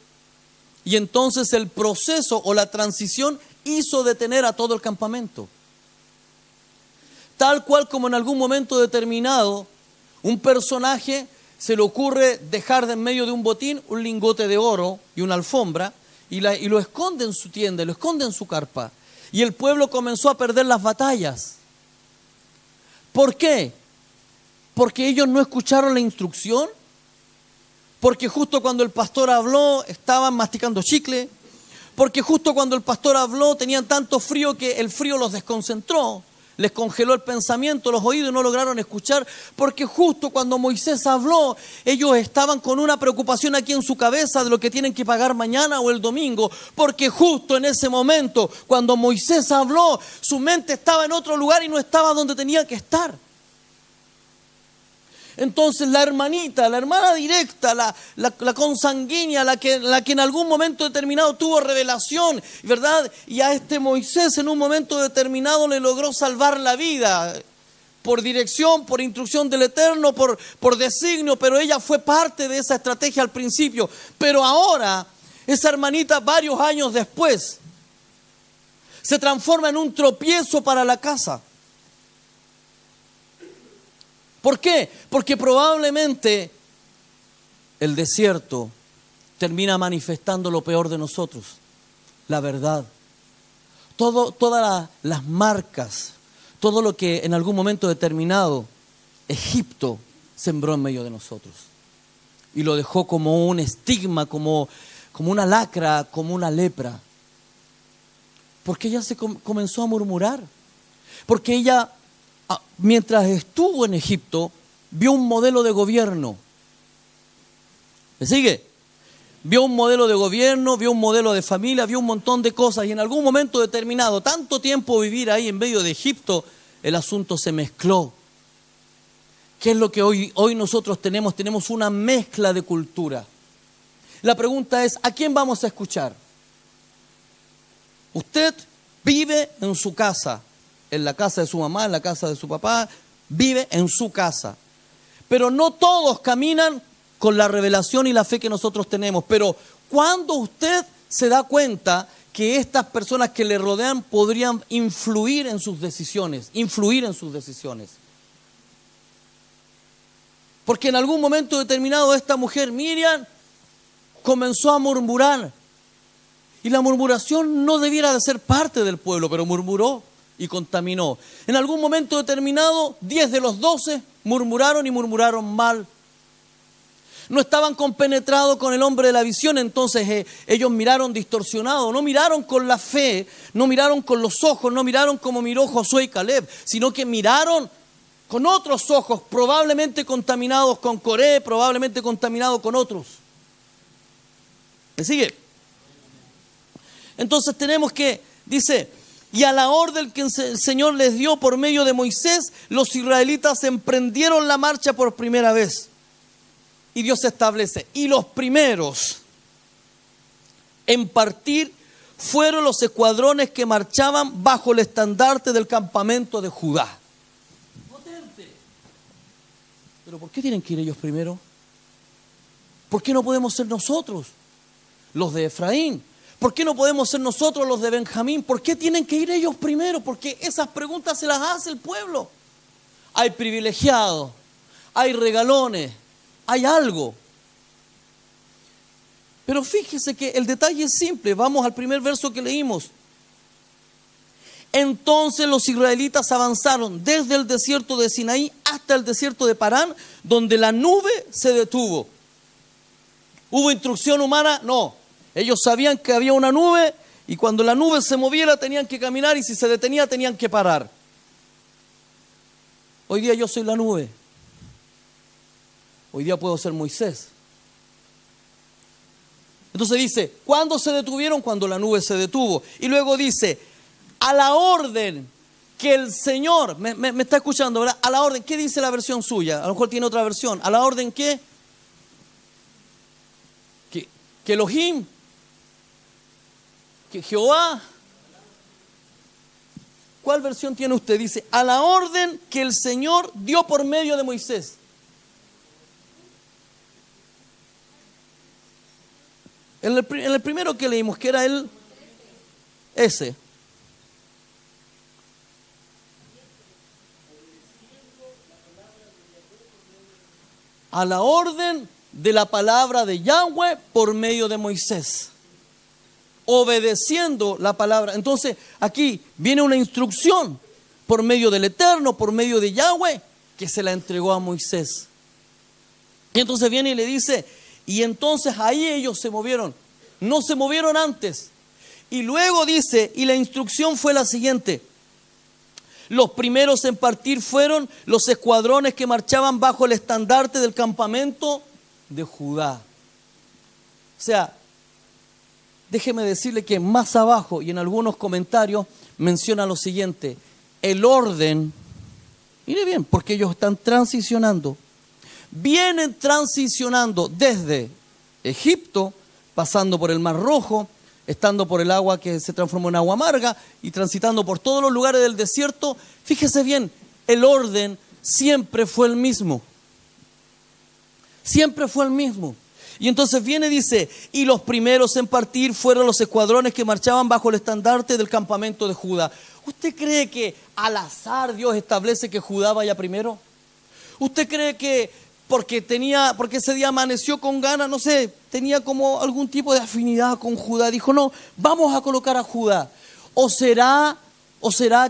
Y entonces el proceso o la transición hizo detener a todo el campamento. Tal cual como en algún momento determinado, un personaje se le ocurre dejar de en medio de un botín un lingote de oro y una alfombra y lo esconde en su tienda, lo esconde en su carpa. Y el pueblo comenzó a perder las batallas. ¿Por qué? Porque ellos no escucharon la instrucción, porque justo cuando el pastor habló estaban masticando chicle, porque justo cuando el pastor habló tenían tanto frío que el frío los desconcentró. Les congeló el pensamiento, los oídos y no lograron escuchar, porque justo cuando Moisés habló, ellos estaban con una preocupación aquí en su cabeza de lo que tienen que pagar mañana o el domingo, porque justo en ese momento, cuando Moisés habló, su mente estaba en otro lugar y no estaba donde tenía que estar. Entonces la hermanita, la hermana directa, la consanguínea, la que en algún momento determinado tuvo revelación, ¿verdad? Y a este Moisés en un momento determinado le logró salvar la vida, por dirección, por instrucción del Eterno, por designio, pero ella fue parte de esa estrategia al principio. Pero ahora, esa hermanita varios años después, se transforma en un tropiezo para la casa. ¿Por qué? Porque probablemente el desierto termina manifestando lo peor de nosotros, la verdad. Todas las marcas, todo lo que en algún momento determinado Egipto sembró en medio de nosotros. Y lo dejó como un estigma, como una lacra, como una lepra. Porque ella se comenzó a murmurar. Porque ella, mientras estuvo en Egipto, vio un modelo de gobierno. ¿Me sigue? Vio un modelo de gobierno, vio un modelo de familia, vio un montón de cosas. Y en algún momento determinado, tanto tiempo vivir ahí en medio de Egipto, el asunto se mezcló. ¿Qué es lo que hoy nosotros tenemos? Tenemos una mezcla de cultura. La pregunta es, ¿a quién vamos a escuchar? Usted vive en su casa, en la casa de su mamá, en la casa de su papá, vive en su casa. Pero no todos caminan con la revelación y la fe que nosotros tenemos. Pero ¿cuándo usted se da cuenta que estas personas que le rodean podrían influir en sus decisiones? Porque en algún momento determinado esta mujer, Miriam, comenzó a murmurar. Y la murmuración no debiera de ser parte del pueblo, pero murmuró y contaminó. En algún momento determinado, 10 de los 12 murmuraron y murmuraron mal. No estaban compenetrados con el hombre de la visión, entonces ellos miraron distorsionado, no miraron con la fe, no miraron con los ojos, no miraron como miró Josué y Caleb, sino que miraron con otros ojos, probablemente contaminados con Coré, probablemente contaminados con otros. ¿Me sigue? Entonces tenemos que, dice, y a la orden que el Señor les dio por medio de Moisés, los israelitas emprendieron la marcha por primera vez. Y Dios establece, y los primeros en partir fueron los escuadrones que marchaban bajo el estandarte del campamento de Judá. Potente. Pero ¿por qué tienen que ir ellos primero? ¿Por qué no podemos ser nosotros, los de Efraín? ¿Por qué no podemos ser nosotros, los de Benjamín? ¿Por qué tienen que ir ellos primero? Porque esas preguntas se las hace el pueblo. Hay privilegiados, hay regalones, hay algo. Pero fíjese que el detalle es simple. Vamos al primer verso que leímos. Entonces los israelitas avanzaron desde el desierto de Sinaí hasta el desierto de Parán, donde la nube se detuvo. ¿Hubo instrucción humana? No. Ellos sabían que había una nube y cuando la nube se moviera tenían que caminar y si se detenía tenían que parar. Hoy día yo soy la nube. Hoy día puedo ser Moisés. Entonces dice, ¿cuándo se detuvieron? Cuando la nube se detuvo. Y luego dice, a la orden que el Señor, me está escuchando, ¿verdad? A la orden, ¿qué dice la versión suya? A lo mejor tiene otra versión. ¿A la orden qué? Que Elohim, que Jehová. ¿Cuál versión tiene usted? Dice, a la orden que el Señor dio por medio de Moisés. En el primero que leímos, que era el ese. A la orden de la palabra de Yahweh por medio de Moisés. Obedeciendo la palabra. Entonces, aquí viene una instrucción por medio del Eterno, por medio de Yahweh, que se la entregó a Moisés. Y entonces viene y le dice, y entonces ahí ellos se movieron. No se movieron antes. Y luego dice, y la instrucción fue la siguiente. Los primeros en partir fueron los escuadrones que marchaban bajo el estandarte del campamento de Judá. O sea, déjeme decirle que más abajo y en algunos comentarios menciona lo siguiente. El orden, mire bien, porque ellos están transicionando. Vienen transicionando desde Egipto, pasando por el Mar Rojo, estando por el agua que se transformó en agua amarga y transitando por todos los lugares del desierto. Fíjese bien, el orden siempre fue el mismo. Siempre fue el mismo. Y entonces viene y dice, y los primeros en partir fueron los escuadrones que marchaban bajo el estandarte del campamento de Judá. ¿Usted cree que al azar Dios establece que Judá vaya primero? ¿Usted cree que porque ese día amaneció con ganas, no sé, tenía como algún tipo de afinidad con Judá? Dijo, no, vamos a colocar a Judá. ¿O será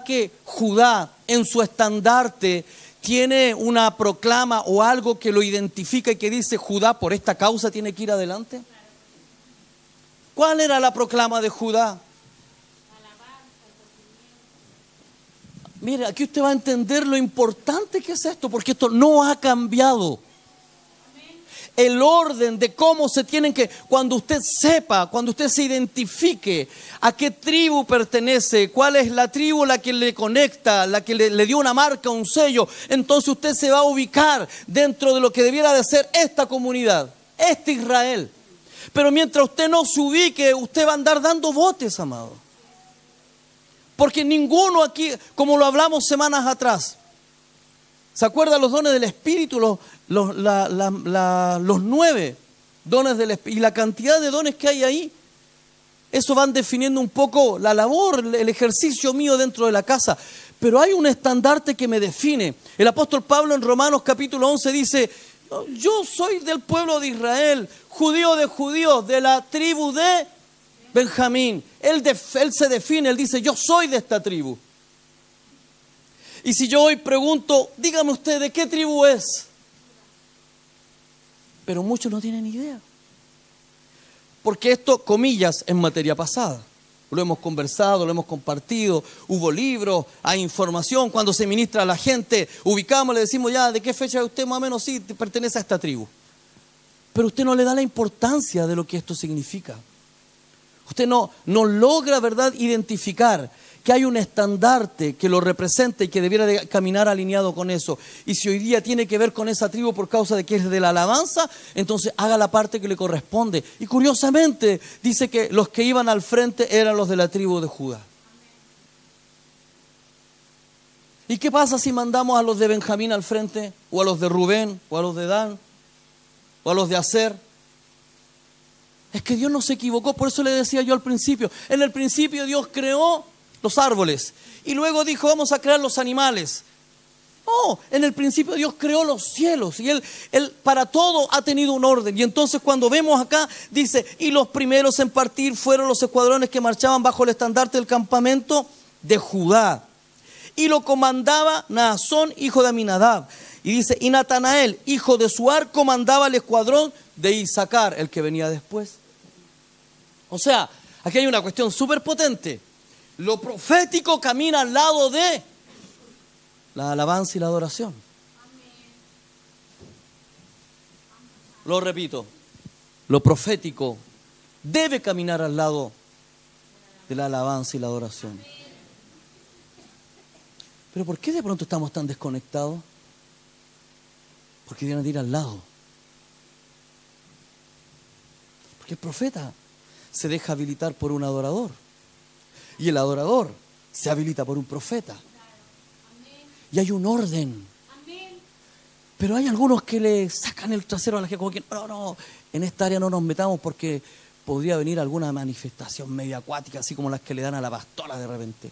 que Judá en su estandarte tiene una proclama o algo que lo identifica y que dice Judá por esta causa tiene que ir adelante? ¿Cuál era la proclama de Judá? Mire, aquí usted va a entender lo importante que es esto, porque esto no ha cambiado. El orden de cómo se tienen que, cuando usted sepa, cuando usted se identifique a qué tribu pertenece, cuál es la tribu la que le conecta, la que le dio una marca, un sello, entonces usted se va a ubicar dentro de lo que debiera de ser esta comunidad, este Israel. Pero mientras usted no se ubique, usted va a andar dando botes, amado. Porque ninguno aquí, como lo hablamos semanas atrás, ¿se acuerdan los dones del Espíritu? Los 9 dones del Espíritu y la cantidad de dones que hay ahí, eso van definiendo un poco la labor, el ejercicio mío dentro de la casa. Pero hay un estandarte que me define. El apóstol Pablo en Romanos capítulo 11 dice, yo soy del pueblo de Israel, judío de judíos, de la tribu de Benjamín. Él se define, él dice, yo soy de esta tribu. Y si yo hoy pregunto, dígame usted, ¿de qué tribu es? Pero muchos no tienen idea. Porque esto, comillas, es materia pasada. Lo hemos conversado, lo hemos compartido, hubo libros, hay información. Cuando se ministra a la gente, ubicamos, le decimos ya, ¿de qué fecha usted más o menos? Sí, pertenece a esta tribu. Pero usted no le da la importancia de lo que esto significa. Usted no logra, ¿verdad?, identificar que hay un estandarte que lo representa y que debiera de caminar alineado con eso. Y si hoy día tiene que ver con esa tribu por causa de que es de la alabanza, entonces haga la parte que le corresponde. Y curiosamente dice que los que iban al frente eran los de la tribu de Judá. ¿Y qué pasa si mandamos a los de Benjamín al frente? ¿O a los de Rubén? ¿O a los de Dan? ¿O a los de Aser? Es que Dios no se equivocó, por eso le decía yo al principio. En el principio Dios creó los árboles y luego dijo, vamos a crear los animales. No, en el principio Dios creó los cielos y Él para todo ha tenido un orden. Y entonces cuando vemos acá, dice, y los primeros en partir fueron los escuadrones que marchaban bajo el estandarte del campamento de Judá. Y lo comandaba Naasón, hijo de Aminadab. Y dice, y Natanael, hijo de Suar, comandaba el escuadrón de Isaacar, el que venía después. O sea, aquí hay una cuestión súper potente. Lo profético camina al lado de la alabanza y la adoración. Lo repito, lo profético debe caminar al lado de la alabanza y la adoración. Pero ¿por qué de pronto estamos tan desconectados? Porque deben de ir al lado. Porque el profeta se deja habilitar por un adorador. Y el adorador se habilita por un profeta. Y hay un orden. Pero hay algunos que le sacan el trasero a la gente, como que no, en esta área no nos metamos porque podría venir alguna manifestación media acuática, así como las que le dan a la pastora de repente.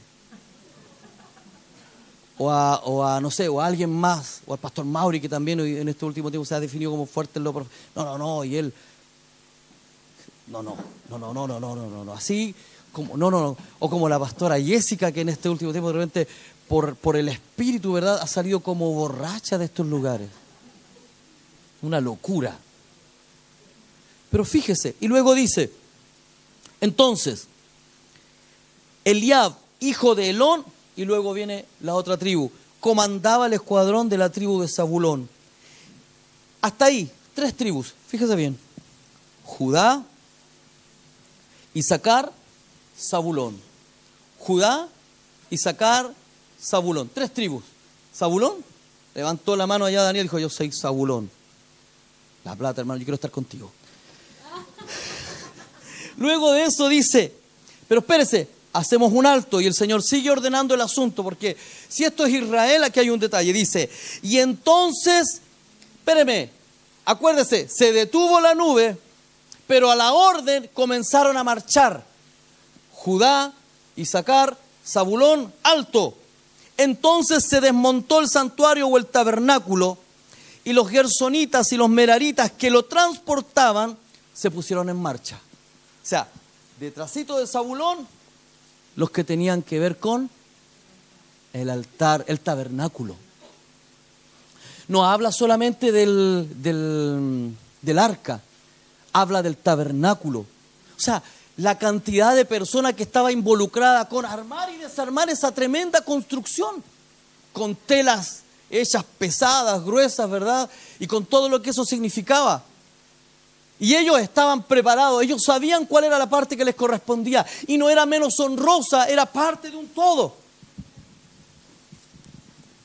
O a no sé, o a alguien más, o al pastor Mauri, que también en este último tiempo se ha definido como fuerte en lo profético. No, y él, no, así como, no, o como la pastora Jessica, que en este último tiempo de repente, por el espíritu, ¿verdad?, ha salido como borracha de estos lugares. Una locura. Pero fíjese, y luego dice, entonces, Eliab, hijo de Elón, y luego viene la otra tribu, comandaba el escuadrón de la tribu de Zabulón. Hasta ahí, 3 tribus, fíjese bien. Judá, Isaacar, Zabulón. Judá, Isaacar, Zabulón. 3 tribus. Zabulón, levantó la mano allá Daniel y dijo, yo soy Zabulón. La plata, hermano, yo quiero estar contigo. Luego de eso dice, pero espérese, hacemos un alto y el Señor sigue ordenando el asunto, porque si esto es Israel, aquí hay un detalle. Dice, y entonces, espéreme, acuérdese, se detuvo la nube, pero a la orden comenzaron a marchar. Judá, Isaacar, Zabulón, alto. Entonces se desmontó el santuario o el tabernáculo y los gersonitas y los meraritas que lo transportaban se pusieron en marcha. O sea, detrásito de Zabulón, los que tenían que ver con el altar, el tabernáculo. No habla solamente del arca, habla del tabernáculo. O sea, la cantidad de personas que estaba involucrada con armar y desarmar esa tremenda construcción, con telas hechas pesadas, gruesas, ¿verdad? Y con todo lo que eso significaba. Y ellos estaban preparados, ellos sabían cuál era la parte que les correspondía. Y no era menos honrosa, era parte de un todo.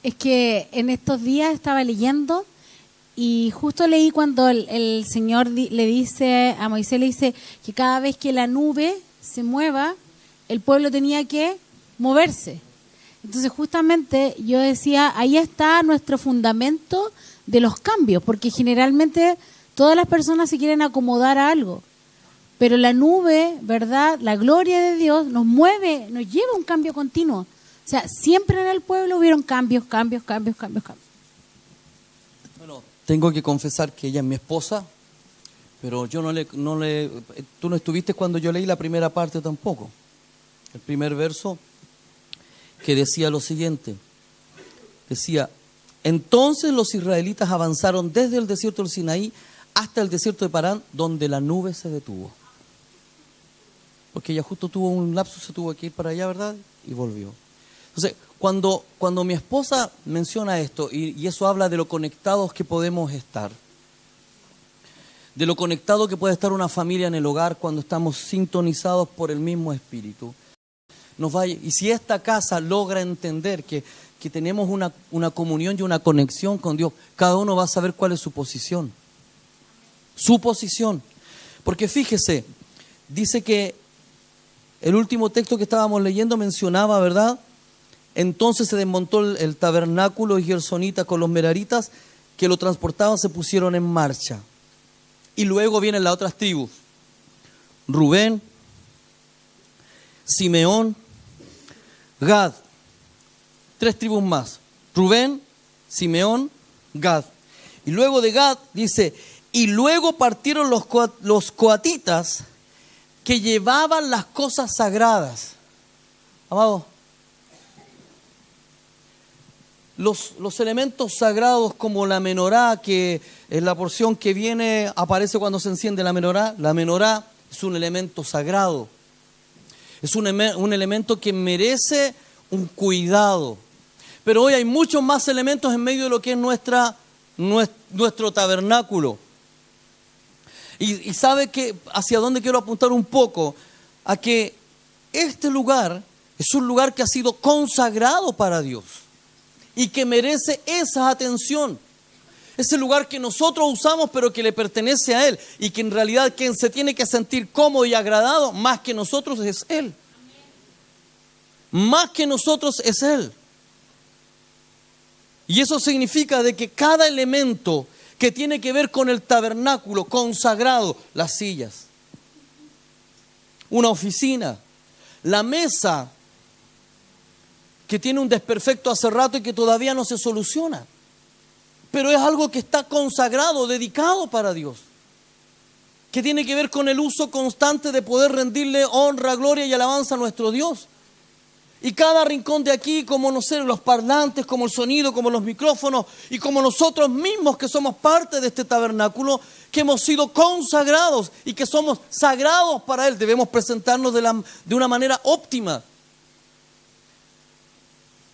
Es que en estos días estaba leyendo y justo leí cuando el Señor le dice a Moisés, le dice que cada vez que la nube se mueva, el pueblo tenía que moverse. Entonces justamente yo decía, ahí está nuestro fundamento de los cambios, porque generalmente todas las personas se quieren acomodar a algo, pero la nube, ¿verdad?, la gloria de Dios nos mueve, nos lleva a un cambio continuo. O sea, siempre en el pueblo hubieron cambios. Bueno, tengo que confesar que ella es mi esposa, pero yo tú no estuviste cuando yo leí la primera parte tampoco. El primer verso que decía lo siguiente, decía, entonces los israelitas avanzaron desde el desierto del Sinaí hasta el desierto de Parán, donde la nube se detuvo. Porque ella justo tuvo un lapso, se tuvo que ir para allá, ¿verdad? Y volvió. Entonces, cuando mi esposa menciona esto, y eso habla de lo conectados que podemos estar, de lo conectado que puede estar una familia en el hogar cuando estamos sintonizados por el mismo espíritu. Y si esta casa logra entender que tenemos una comunión y una conexión con Dios, cada uno va a saber cuál es su posición. Su posición. Porque fíjese, dice que el último texto que estábamos leyendo mencionaba, ¿verdad? Entonces se desmontó el tabernáculo y gersonitas con los meraritas que lo transportaban se pusieron en marcha. Y luego vienen las otras tribus. Rubén, Simeón, Gad. 3 tribus más. Rubén, Simeón, Gad. Y luego de Gad dice, y luego partieron los coatitas que llevaban las cosas sagradas. Amado, los elementos sagrados como la menorá, que es la porción que viene, aparece cuando se enciende la menorá. La menorá es un elemento sagrado. Es un elemento que merece un cuidado. Pero hoy hay muchos más elementos en medio de lo que es nuestro tabernáculo. Y sabe que hacia dónde quiero apuntar un poco, a que este lugar es un lugar que ha sido consagrado para Dios y que merece esa atención. Es el lugar que nosotros usamos pero que le pertenece a Él, y que en realidad quien se tiene que sentir cómodo y agradado más que nosotros es Él. Más que nosotros es Él. Y eso significa de que cada elemento que tiene que ver con el tabernáculo consagrado, las sillas, una oficina, la mesa que tiene un desperfecto hace rato y que todavía no se soluciona, pero es algo que está consagrado, dedicado para Dios, que tiene que ver con el uso constante de poder rendirle honra, gloria y alabanza a nuestro Dios. Y cada rincón de aquí, como no sé, los parlantes, como el sonido, como los micrófonos, y como nosotros mismos que somos parte de este tabernáculo, que hemos sido consagrados y que somos sagrados para Él, debemos presentarnos de una manera óptima.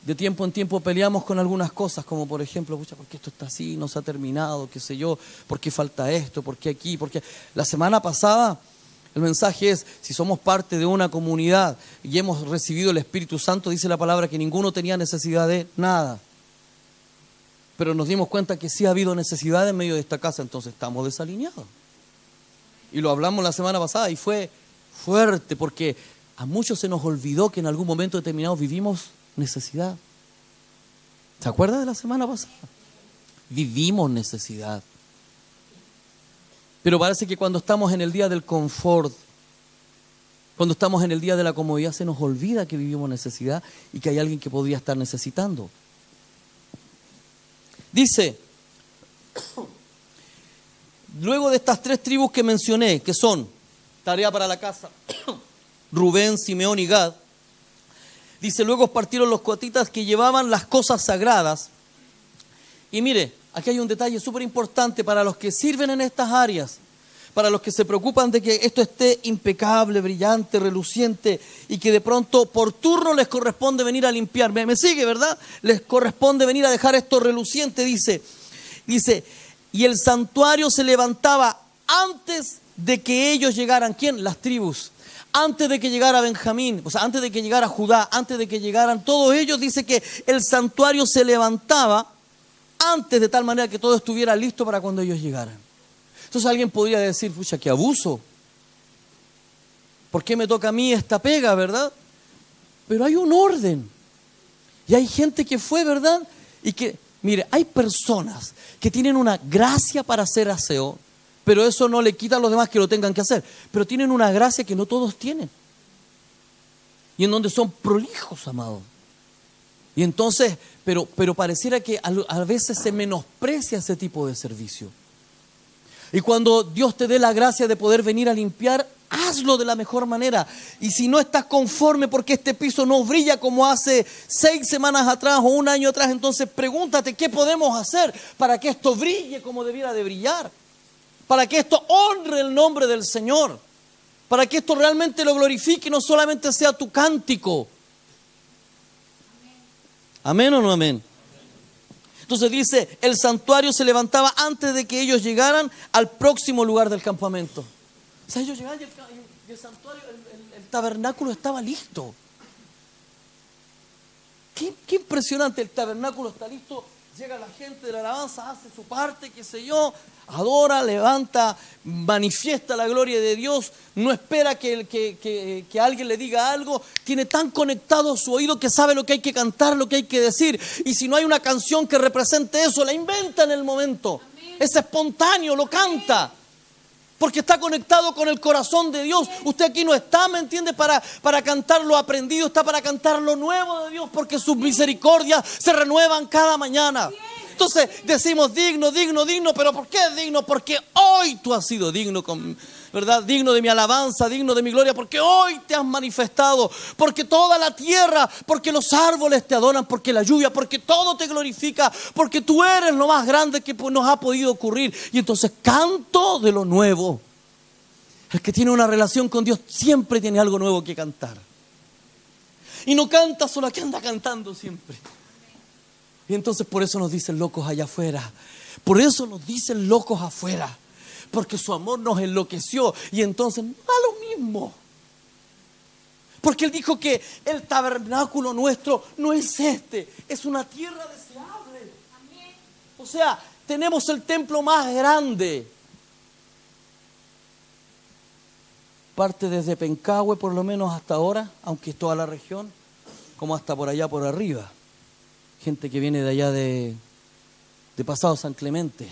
De tiempo en tiempo peleamos con algunas cosas, como por ejemplo, pucha, ¿por qué esto está así? No se ha terminado, qué sé yo, ¿por qué falta esto? ¿Por qué aquí? ¿Por qué? La semana pasada el mensaje es, si somos parte de una comunidad y hemos recibido el Espíritu Santo, dice la palabra que ninguno tenía necesidad de nada. Pero nos dimos cuenta que sí ha habido necesidad en medio de esta casa, entonces estamos desalineados. Y lo hablamos la semana pasada y fue fuerte, porque a muchos se nos olvidó que en algún momento determinado vivimos necesidad. ¿Se acuerda de la semana pasada? Vivimos necesidad. Pero parece que cuando estamos en el día del confort, cuando estamos en el día de la comodidad, se nos olvida que vivimos necesidad y que hay alguien que podría estar necesitando. Dice, luego de estas 3 tribus que mencioné, que son tarea para la casa, Rubén, Simeón y Gad, dice, luego partieron los coatitas que llevaban las cosas sagradas. Y mire, aquí hay un detalle súper importante para los que sirven en estas áreas, para los que se preocupan de que esto esté impecable, brillante, reluciente, y que de pronto por turno les corresponde venir a limpiar. ¿Me sigue, verdad? Les corresponde venir a dejar esto reluciente, dice, y el santuario se levantaba antes de que ellos llegaran. ¿Quién? Las tribus. Antes de que llegara Benjamín, o sea, antes de que llegara Judá, antes de que llegaran todos ellos, dice que el santuario se levantaba antes, de tal manera que todo estuviera listo para cuando ellos llegaran. Entonces alguien podría decir, pucha, qué abuso. ¿Por qué me toca a mí esta pega, verdad? Pero hay un orden. Y hay gente que fue, ¿verdad? Y que, mire, hay personas que tienen una gracia para hacer aseo, pero eso no le quita a los demás que lo tengan que hacer. Pero tienen una gracia que no todos tienen. Y en donde son prolijos, amados. Y entonces, pero pareciera que a veces se menosprecia ese tipo de servicio. Y cuando Dios te dé la gracia de poder venir a limpiar, hazlo de la mejor manera. Y si no estás conforme porque este piso no brilla como hace 6 semanas atrás o un año atrás, entonces pregúntate qué podemos hacer para que esto brille como debiera de brillar. Para que esto honre el nombre del Señor. Para que esto realmente lo glorifique y no solamente sea tu cántico. ¿Amén o no amén? Entonces dice, el santuario se levantaba antes de que ellos llegaran al próximo lugar del campamento. O sea, ellos llegaban y el santuario, el tabernáculo estaba listo. Qué impresionante, el tabernáculo está listo. Llega la gente de la alabanza, hace su parte, qué sé yo, adora, levanta, manifiesta la gloria de Dios, no espera que alguien le diga algo, tiene tan conectado su oído que sabe lo que hay que cantar, lo que hay que decir, y si no hay una canción que represente eso, la inventa en el momento. Amén. Es espontáneo, lo canta. Porque está conectado con el corazón de Dios. Usted aquí no está, ¿me entiende? Para cantar lo aprendido, está para cantar lo nuevo de Dios, porque sus misericordias se renuevan cada mañana. Entonces decimos digno, digno, digno, pero ¿por qué digno? Porque hoy tú has sido digno, ¿verdad? Digno de mi alabanza, digno de mi gloria, porque hoy te has manifestado, porque toda la tierra, porque los árboles te adoran, porque la lluvia, porque todo te glorifica, porque tú eres lo más grande que nos ha podido ocurrir. Y entonces canto de lo nuevo. El que tiene una relación con Dios siempre tiene algo nuevo que cantar. Y no canta solo, que anda cantando siempre. Y entonces por eso nos dicen locos allá afuera. Por eso nos dicen locos afuera. Porque su amor nos enloqueció. Y entonces no da lo mismo. Porque Él dijo que el tabernáculo nuestro no es este. Es una tierra deseable. O sea, tenemos el templo más grande. Parte desde Pencahue por lo menos hasta ahora. Aunque es toda la región. Como hasta por allá por arriba. Gente que viene de allá de Pasado San Clemente.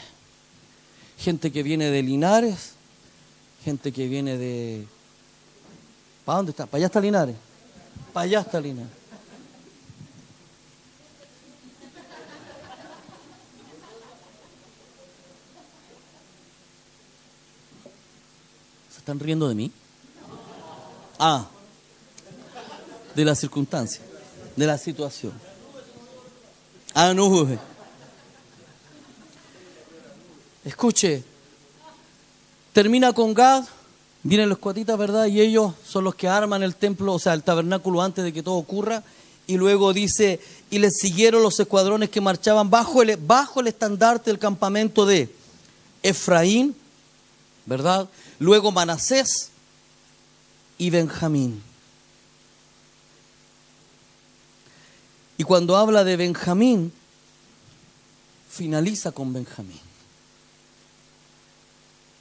Gente que viene de Linares. Gente que viene de... ¿Para dónde está? ¿Para allá está Linares? Para allá está Linares. ¿Se están riendo de mí? Ah, de la circunstancia, de la situación. Ah, no. Escuche, termina con Gad, vienen los cuatitas, ¿verdad? Y ellos son los que arman el templo, o sea, el tabernáculo antes de que todo ocurra. Y luego dice, y les siguieron los escuadrones que marchaban bajo el estandarte del campamento de Efraín, ¿verdad? Luego Manasés y Benjamín. Y cuando habla de Benjamín, finaliza con Benjamín.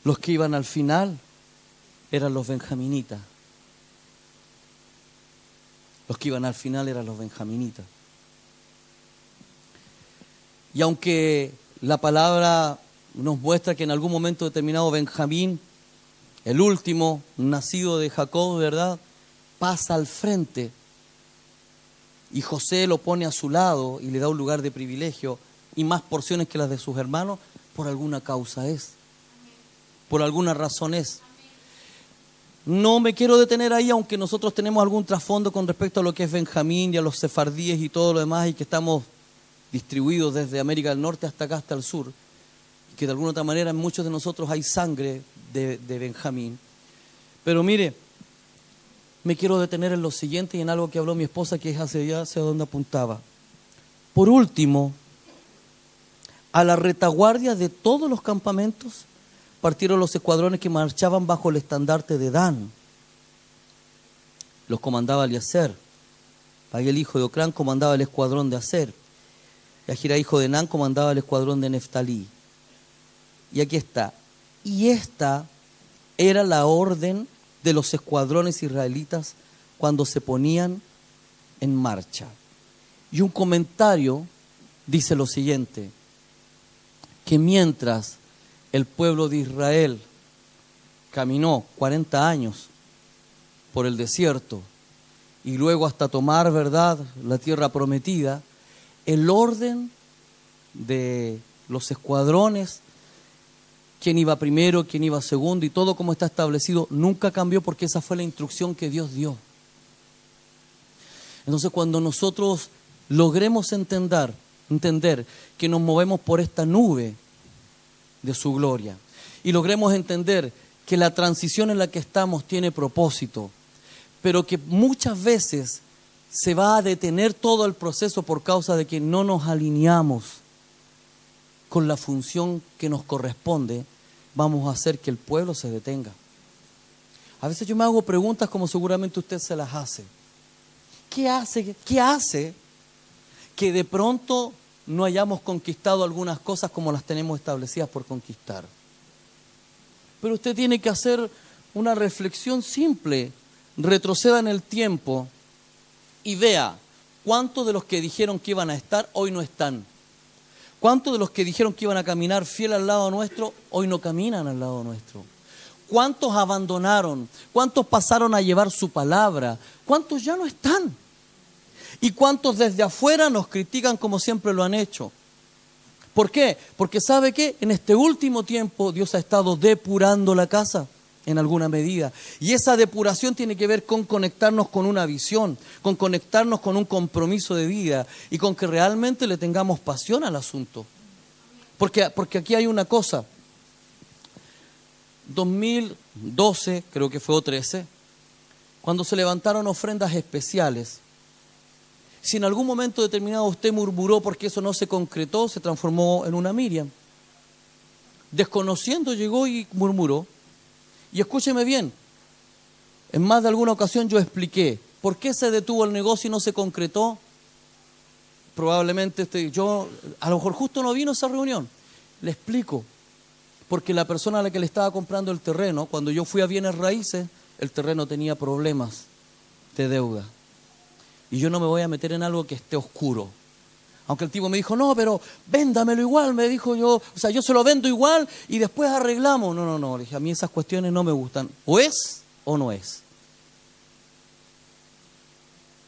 Los que iban al final eran los benjaminitas. Los que iban al final eran los benjaminitas. Y aunque la palabra nos muestra que en algún momento determinado Benjamín, el último nacido de Jacob, ¿verdad?, pasa al frente. Y José lo pone a su lado y le da un lugar de privilegio y más porciones que las de sus hermanos, por alguna causa es. Por alguna razón es. No me quiero detener ahí, aunque nosotros tenemos algún trasfondo con respecto a lo que es Benjamín y a los sefardíes y todo lo demás, y que estamos distribuidos desde América del Norte hasta acá, hasta el sur. Y que de alguna otra manera en muchos de nosotros hay sangre de Benjamín. Pero mire, me quiero detener en lo siguiente y en algo que habló mi esposa, que es hacia donde apuntaba. Por último, a la retaguardia de todos los campamentos partieron los escuadrones que marchaban bajo el estandarte de Dan. Los comandaba Eliezer. Pagiel, hijo de Ocrán, comandaba el escuadrón de Aser. Y Ahira, hijo de Nan, comandaba el escuadrón de Neftalí. Y aquí está. Y esta era la orden de los escuadrones israelitas cuando se ponían en marcha. Y un comentario dice lo siguiente, que mientras el pueblo de Israel caminó 40 años por el desierto y luego hasta tomar, ¿verdad?, la tierra prometida, el orden de los escuadrones quién iba primero, quién iba segundo y todo como está establecido, nunca cambió porque esa fue la instrucción que Dios dio. Entonces cuando nosotros logremos entender que nos movemos por esta nube de su gloria y logremos entender que la transición en la que estamos tiene propósito, pero que muchas veces se va a detener todo el proceso por causa de que no nos alineamos con la función que nos corresponde, vamos a hacer que el pueblo se detenga. A veces yo me hago preguntas como seguramente usted se las hace. ¿Qué hace que de pronto no hayamos conquistado algunas cosas como las tenemos establecidas por conquistar? Pero usted tiene que hacer una reflexión simple, retroceda en el tiempo y vea cuántos de los que dijeron que iban a estar hoy no están. ¿Cuántos de los que dijeron que iban a caminar fiel al lado nuestro, hoy no caminan al lado nuestro? ¿Cuántos abandonaron? ¿Cuántos pasaron a llevar su palabra? ¿Cuántos ya no están? ¿Y cuántos desde afuera nos critican como siempre lo han hecho? ¿Por qué? Porque ¿sabe qué? En este último tiempo Dios ha estado depurando la casa en alguna medida. Y esa depuración tiene que ver con conectarnos con una visión, con conectarnos con un compromiso de vida y con que realmente le tengamos pasión al asunto. Porque aquí hay una cosa. 2012, creo que fue o 13, cuando se levantaron ofrendas especiales, si en algún momento determinado usted murmuró porque eso no se concretó, se transformó en una Miriam. Desconociendo llegó y murmuró. Y escúcheme bien, en más de alguna ocasión yo expliqué por qué se detuvo el negocio y no se concretó. Probablemente a lo mejor justo no vino a esa reunión. Le explico, porque la persona a la que le estaba comprando el terreno, cuando yo fui a bienes raíces, el terreno tenía problemas de deuda. Y yo no me voy a meter en algo que esté oscuro. Aunque el tipo me dijo, no, pero véndamelo igual, me dijo yo, yo se lo vendo igual y después arreglamos. No, le dije, a mí esas cuestiones no me gustan. O es o no es.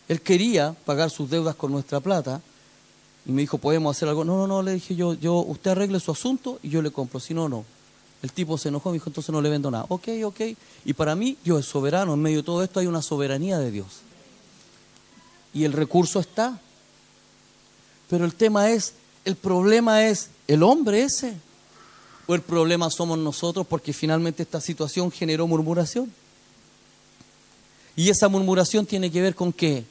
Él quería pagar sus deudas con nuestra plata y me dijo, ¿podemos hacer algo? No, le dije yo, usted arregle su asunto y yo le compro, si no, no. El tipo se enojó y me dijo, entonces no le vendo nada. Ok. Y para mí, Dios es soberano, en medio de todo esto hay una soberanía de Dios. Y el recurso está. Pero el problema es el hombre ese, o el problema somos nosotros porque finalmente esta situación generó murmuración. Y esa murmuración tiene que ver con ¿qué?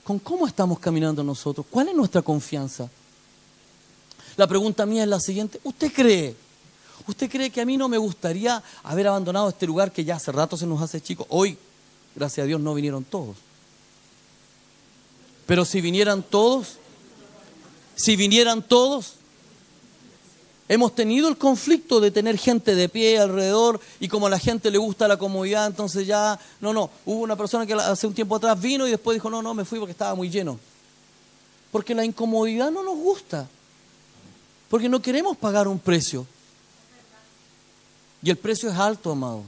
Con cómo estamos caminando nosotros, cuál es nuestra confianza. La pregunta mía es la siguiente, ¿usted cree que a mí no me gustaría haber abandonado este lugar que ya hace rato se nos hace chico? Hoy, gracias a Dios, no vinieron todos. Pero si vinieran todos, hemos tenido el conflicto de tener gente de pie alrededor y como a la gente le gusta la comodidad, entonces ya, hubo una persona que hace un tiempo atrás vino y después dijo, no, me fui porque estaba muy lleno. Porque la incomodidad no nos gusta, porque no queremos pagar un precio. Y el precio es alto, amado.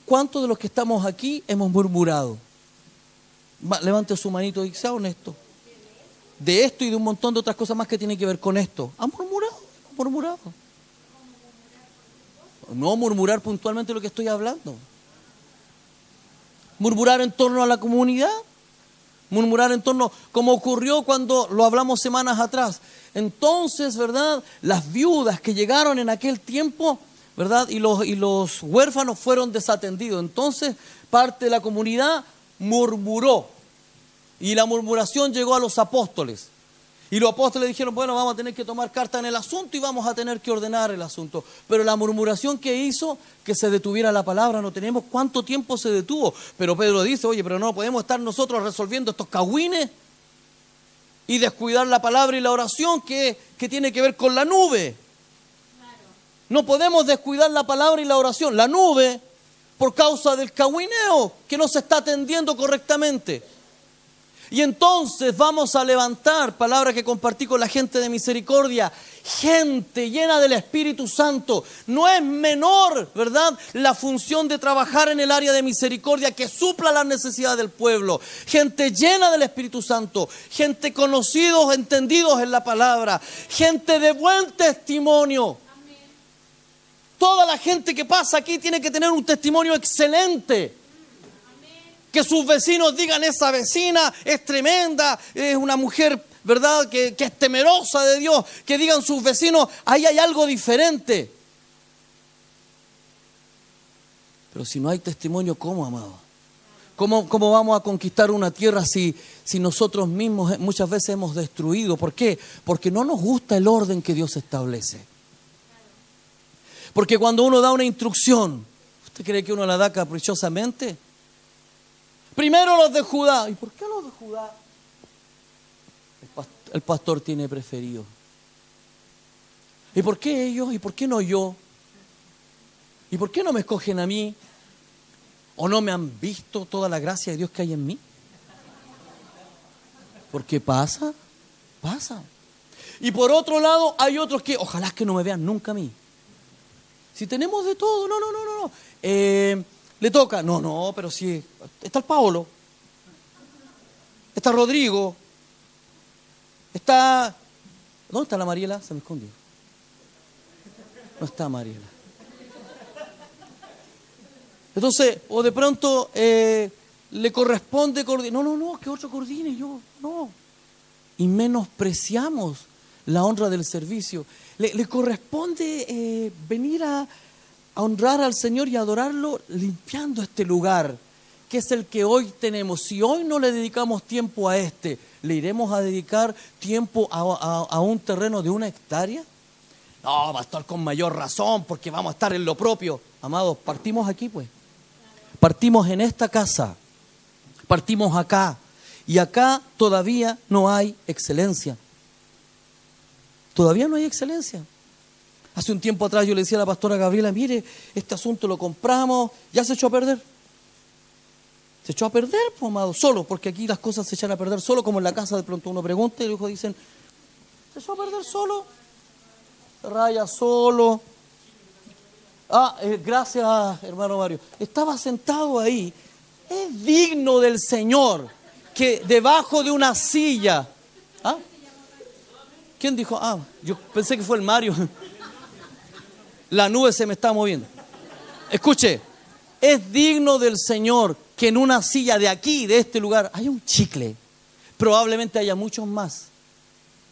¿Cuántos de los que estamos aquí hemos murmurado? Levante su manito y sea honesto. De esto y de un montón de otras cosas más que tienen que ver con esto. ¿Han murmurado? No murmurar puntualmente lo que estoy hablando. Murmurar en torno a la comunidad. Murmurar en torno, como ocurrió cuando lo hablamos semanas atrás. Entonces, ¿verdad? Las viudas que llegaron en aquel tiempo, ¿verdad? Y los huérfanos fueron desatendidos. Entonces, parte de la comunidad murmuró. Y la murmuración llegó a los apóstoles. Y los apóstoles dijeron, bueno, vamos a tener que tomar carta en el asunto y vamos a tener que ordenar el asunto. Pero la murmuración que hizo que se detuviera la palabra, no tenemos cuánto tiempo se detuvo. Pero Pedro dice, oye, pero no podemos estar nosotros resolviendo estos cagüines y descuidar la palabra y la oración que tiene que ver con la nube. No podemos descuidar la palabra y la oración. La nube, por causa del cagüineo que no se está atendiendo correctamente. Y entonces vamos a levantar, palabra que compartí con la gente de misericordia, gente llena del Espíritu Santo. No es menor, ¿verdad?, la función de trabajar en el área de misericordia que supla las necesidades del pueblo. Gente llena del Espíritu Santo, gente conocidos, entendidos en la palabra, gente de buen testimonio. Toda la gente que pasa aquí tiene que tener un testimonio excelente. Que sus vecinos digan, esa vecina es tremenda, es una mujer, ¿verdad?, que es temerosa de Dios. Que digan sus vecinos, ahí hay algo diferente. Pero si no hay testimonio, ¿cómo, amado? ¿Cómo vamos a conquistar una tierra si nosotros mismos muchas veces hemos destruido? ¿Por qué? Porque no nos gusta el orden que Dios establece. Porque cuando uno da una instrucción, ¿usted cree que uno la da caprichosamente? Primero los de Judá. ¿Y por qué los de Judá? El pastor tiene preferido. ¿Y por qué ellos? ¿Y por qué no yo? ¿Y por qué no me escogen a mí? ¿O no me han visto toda la gracia de Dios que hay en mí? Porque pasa. Y por otro lado hay otros que ojalá que no me vean nunca a mí. Si tenemos de todo, no. Le toca, no, pero sí, está el Paolo, está Rodrigo, está... ¿Dónde está la Mariela? Se me escondió. No está Mariela. Entonces, o de pronto le corresponde coordinar. No, que otro coordine, yo, no. Y menospreciamos la honra del servicio. Le corresponde venir a honrar al Señor y adorarlo limpiando este lugar, que es el que hoy tenemos. Si hoy no le dedicamos tiempo a este, ¿le iremos a dedicar tiempo a un terreno de 1 hectárea? No, va a estar con mayor razón, porque vamos a estar en lo propio. Amados, partimos aquí pues. Partimos en esta casa. Partimos acá. Y acá todavía no hay excelencia. Todavía no hay excelencia. Hace un tiempo atrás yo le decía a la pastora Gabriela, mire, este asunto lo compramos, ya se echó a perder. Se echó a perder, pues, amado, solo, porque aquí las cosas se echan a perder solo, como en la casa de pronto uno pregunta y los hijos dicen, se echó a perder solo, se raya solo. Gracias, hermano Mario. Estaba sentado ahí. Es digno del Señor que debajo de una silla... ¿Ah? ¿Quién dijo? Yo pensé que fue el Mario. La nube se me está moviendo. Escuche, es digno del Señor que en una silla de aquí, de este lugar, haya un chicle. Probablemente haya muchos más.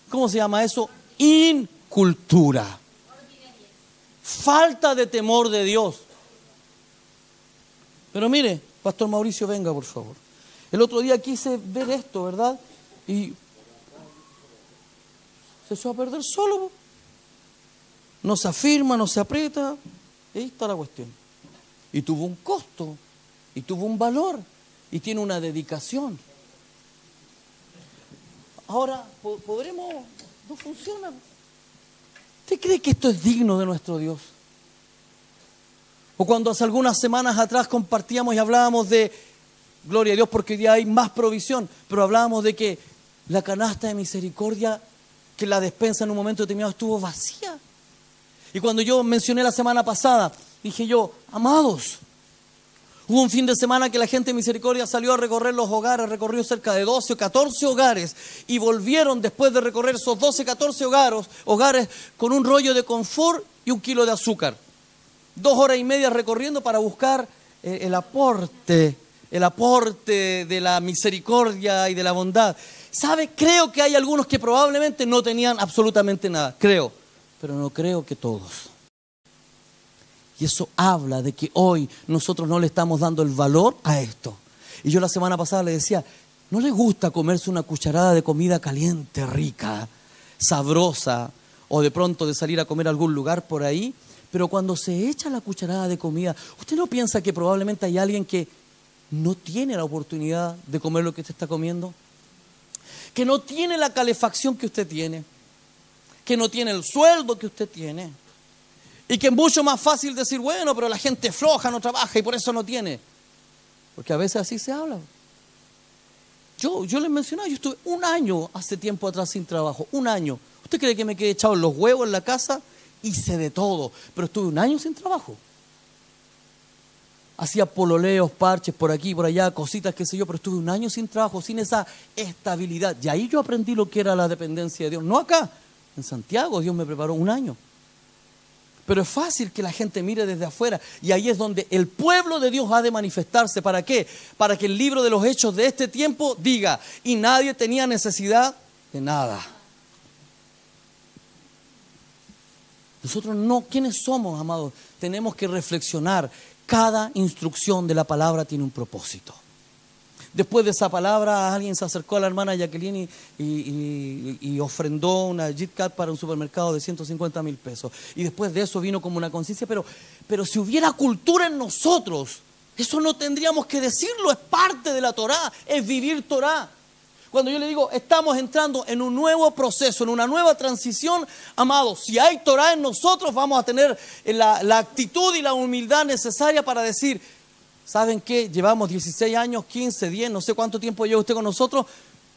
¿Cómo se llama eso? Incultura. Falta de temor de Dios. Pero mire, Pastor Mauricio, venga por favor. El otro día quise ver esto, ¿verdad? Y se echó a perder solo. No se afirma, no se aprieta. Ahí está la cuestión. Y tuvo un costo, y tuvo un valor, y tiene una dedicación. Ahora, ¿podremos? No funciona. ¿Usted cree que esto es digno de nuestro Dios? O cuando hace algunas semanas atrás compartíamos y hablábamos de, gloria a Dios porque hoy día hay más provisión, pero hablábamos de que la canasta de misericordia, que la despensa en un momento determinado estuvo vacía. Y cuando yo mencioné la semana pasada, dije yo, amados, hubo un fin de semana que la gente de misericordia salió a recorrer los hogares, recorrió cerca de 12 o 14 hogares y volvieron después de recorrer esos 12 o 14 hogares con un rollo de confort y 1 kilo de azúcar. 2 horas y media recorriendo para buscar el aporte de la misericordia y de la bondad. ¿Sabe? Creo que hay algunos que probablemente no tenían absolutamente nada, creo, pero no creo que todos. Y eso habla de que hoy nosotros no le estamos dando el valor a esto. Y yo la semana pasada le decía, ¿no le gusta comerse una cucharada de comida caliente, rica, sabrosa, o de pronto de salir a comer a algún lugar por ahí? Pero cuando se echa la cucharada de comida, ¿usted no piensa que probablemente hay alguien que no tiene la oportunidad de comer lo que usted está comiendo? Que no tiene la calefacción que usted tiene, que no tiene el sueldo que usted tiene, y que es mucho más fácil decir, bueno, pero la gente floja, no trabaja y por eso no tiene. Porque a veces así se habla. Yo les mencionaba, yo estuve un año hace tiempo atrás sin trabajo, un año. ¿Usted cree que me quedé echado en los huevos en la casa? Hice de todo, pero estuve un año sin trabajo. Hacía pololeos, parches por aquí, por allá, cositas, qué sé yo, pero estuve un año sin trabajo, sin esa estabilidad. Y ahí yo aprendí lo que era la dependencia de Dios. No acá, en Santiago, Dios me preparó un año. Pero es fácil que la gente mire desde afuera. Y ahí es donde el pueblo de Dios ha de manifestarse. ¿Para qué? Para que el libro de los hechos de este tiempo diga, y nadie tenía necesidad de nada. Nosotros no, ¿quiénes somos, amados? Tenemos que reflexionar. Cada instrucción de la palabra tiene un propósito. Después de esa palabra, alguien se acercó a la hermana Jacqueline y ofrendó una gift card para un supermercado de 150,000 pesos. Y después de eso vino como una conciencia, pero si hubiera cultura en nosotros, eso no tendríamos que decirlo, es parte de la Torá, es vivir Torá. Cuando yo le digo, estamos entrando en un nuevo proceso, en una nueva transición, amados, si hay Torá en nosotros, vamos a tener la actitud y la humildad necesaria para decir, ¿saben qué? Llevamos 16 años, 15, 10, no sé cuánto tiempo lleva usted con nosotros.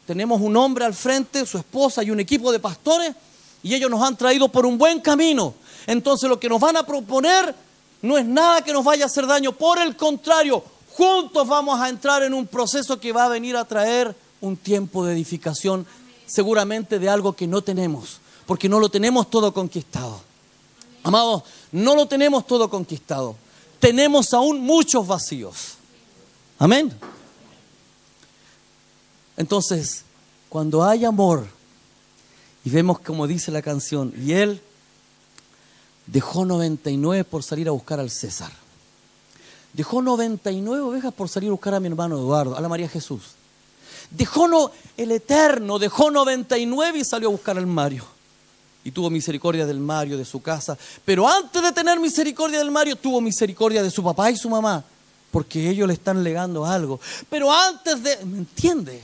Tenemos un hombre al frente, su esposa y un equipo de pastores, y ellos nos han traído por un buen camino. Entonces lo que nos van a proponer no es nada que nos vaya a hacer daño. Por el contrario, juntos vamos a entrar en un proceso que va a venir a traer un tiempo de edificación, seguramente de algo que no tenemos, porque no lo tenemos todo conquistado. Amados, no lo tenemos todo conquistado. Tenemos aún muchos vacíos. Amén. Entonces, cuando hay amor, y vemos como dice la canción, y él dejó 99 por salir a buscar al César. Dejó 99 ovejas por salir a buscar a mi hermano Eduardo, a la María Jesús. El Eterno dejó 99 y salió a buscar al Mario. Y tuvo misericordia del Mario, de su casa. Pero antes de tener misericordia del Mario, tuvo misericordia de su papá y su mamá. Porque ellos le están legando algo. Pero antes de... ¿Me entiende?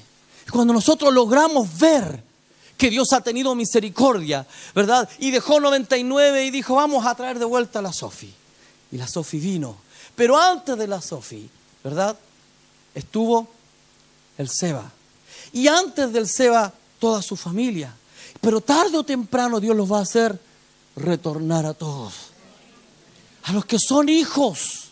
Cuando nosotros logramos ver que Dios ha tenido misericordia, ¿verdad? Y dejó 99 y dijo, vamos a traer de vuelta a la Sofi. Y la Sofi vino. Pero antes de la Sofi, ¿verdad? Estuvo el Seba. Y antes del Seba, toda su familia. Pero tarde o temprano Dios los va a hacer retornar a todos. A los que son hijos.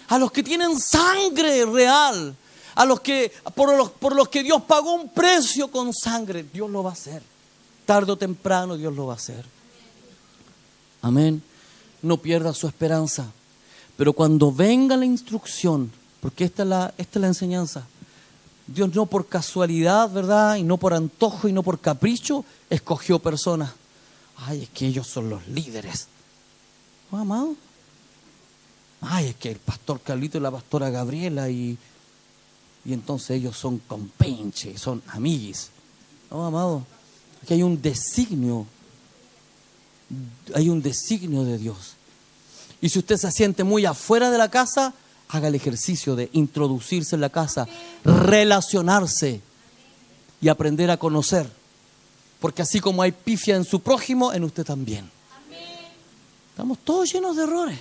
A los que tienen sangre real. A los que, por los que Dios pagó un precio con sangre. Dios lo va a hacer. Tarde o temprano Dios lo va a hacer. Amén. No pierda su esperanza. Pero cuando venga la instrucción, porque esta es la enseñanza. Dios no por casualidad, ¿verdad? Y no por antojo y no por capricho, escogió personas. Ay, es que ellos son los líderes. ¿No, amado? Ay, es que el pastor Carlito y la pastora Gabriela y entonces ellos son compenche, son amiguis. ¿No, amado? Aquí hay un designio de Dios. Y si usted se siente muy afuera de la casa, haga el ejercicio de introducirse en la casa, relacionarse y aprender a conocer. Porque así como hay pifia en su prójimo, en usted también. Estamos todos llenos de errores.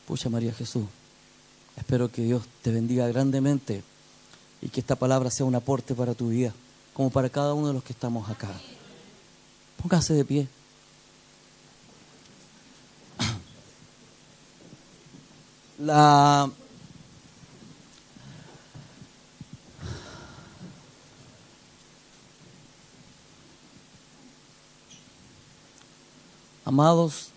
Pucha María Jesús, espero que Dios te bendiga grandemente y que esta palabra sea un aporte para tu vida, como para cada uno de los que estamos acá. Póngase de pie. Amados,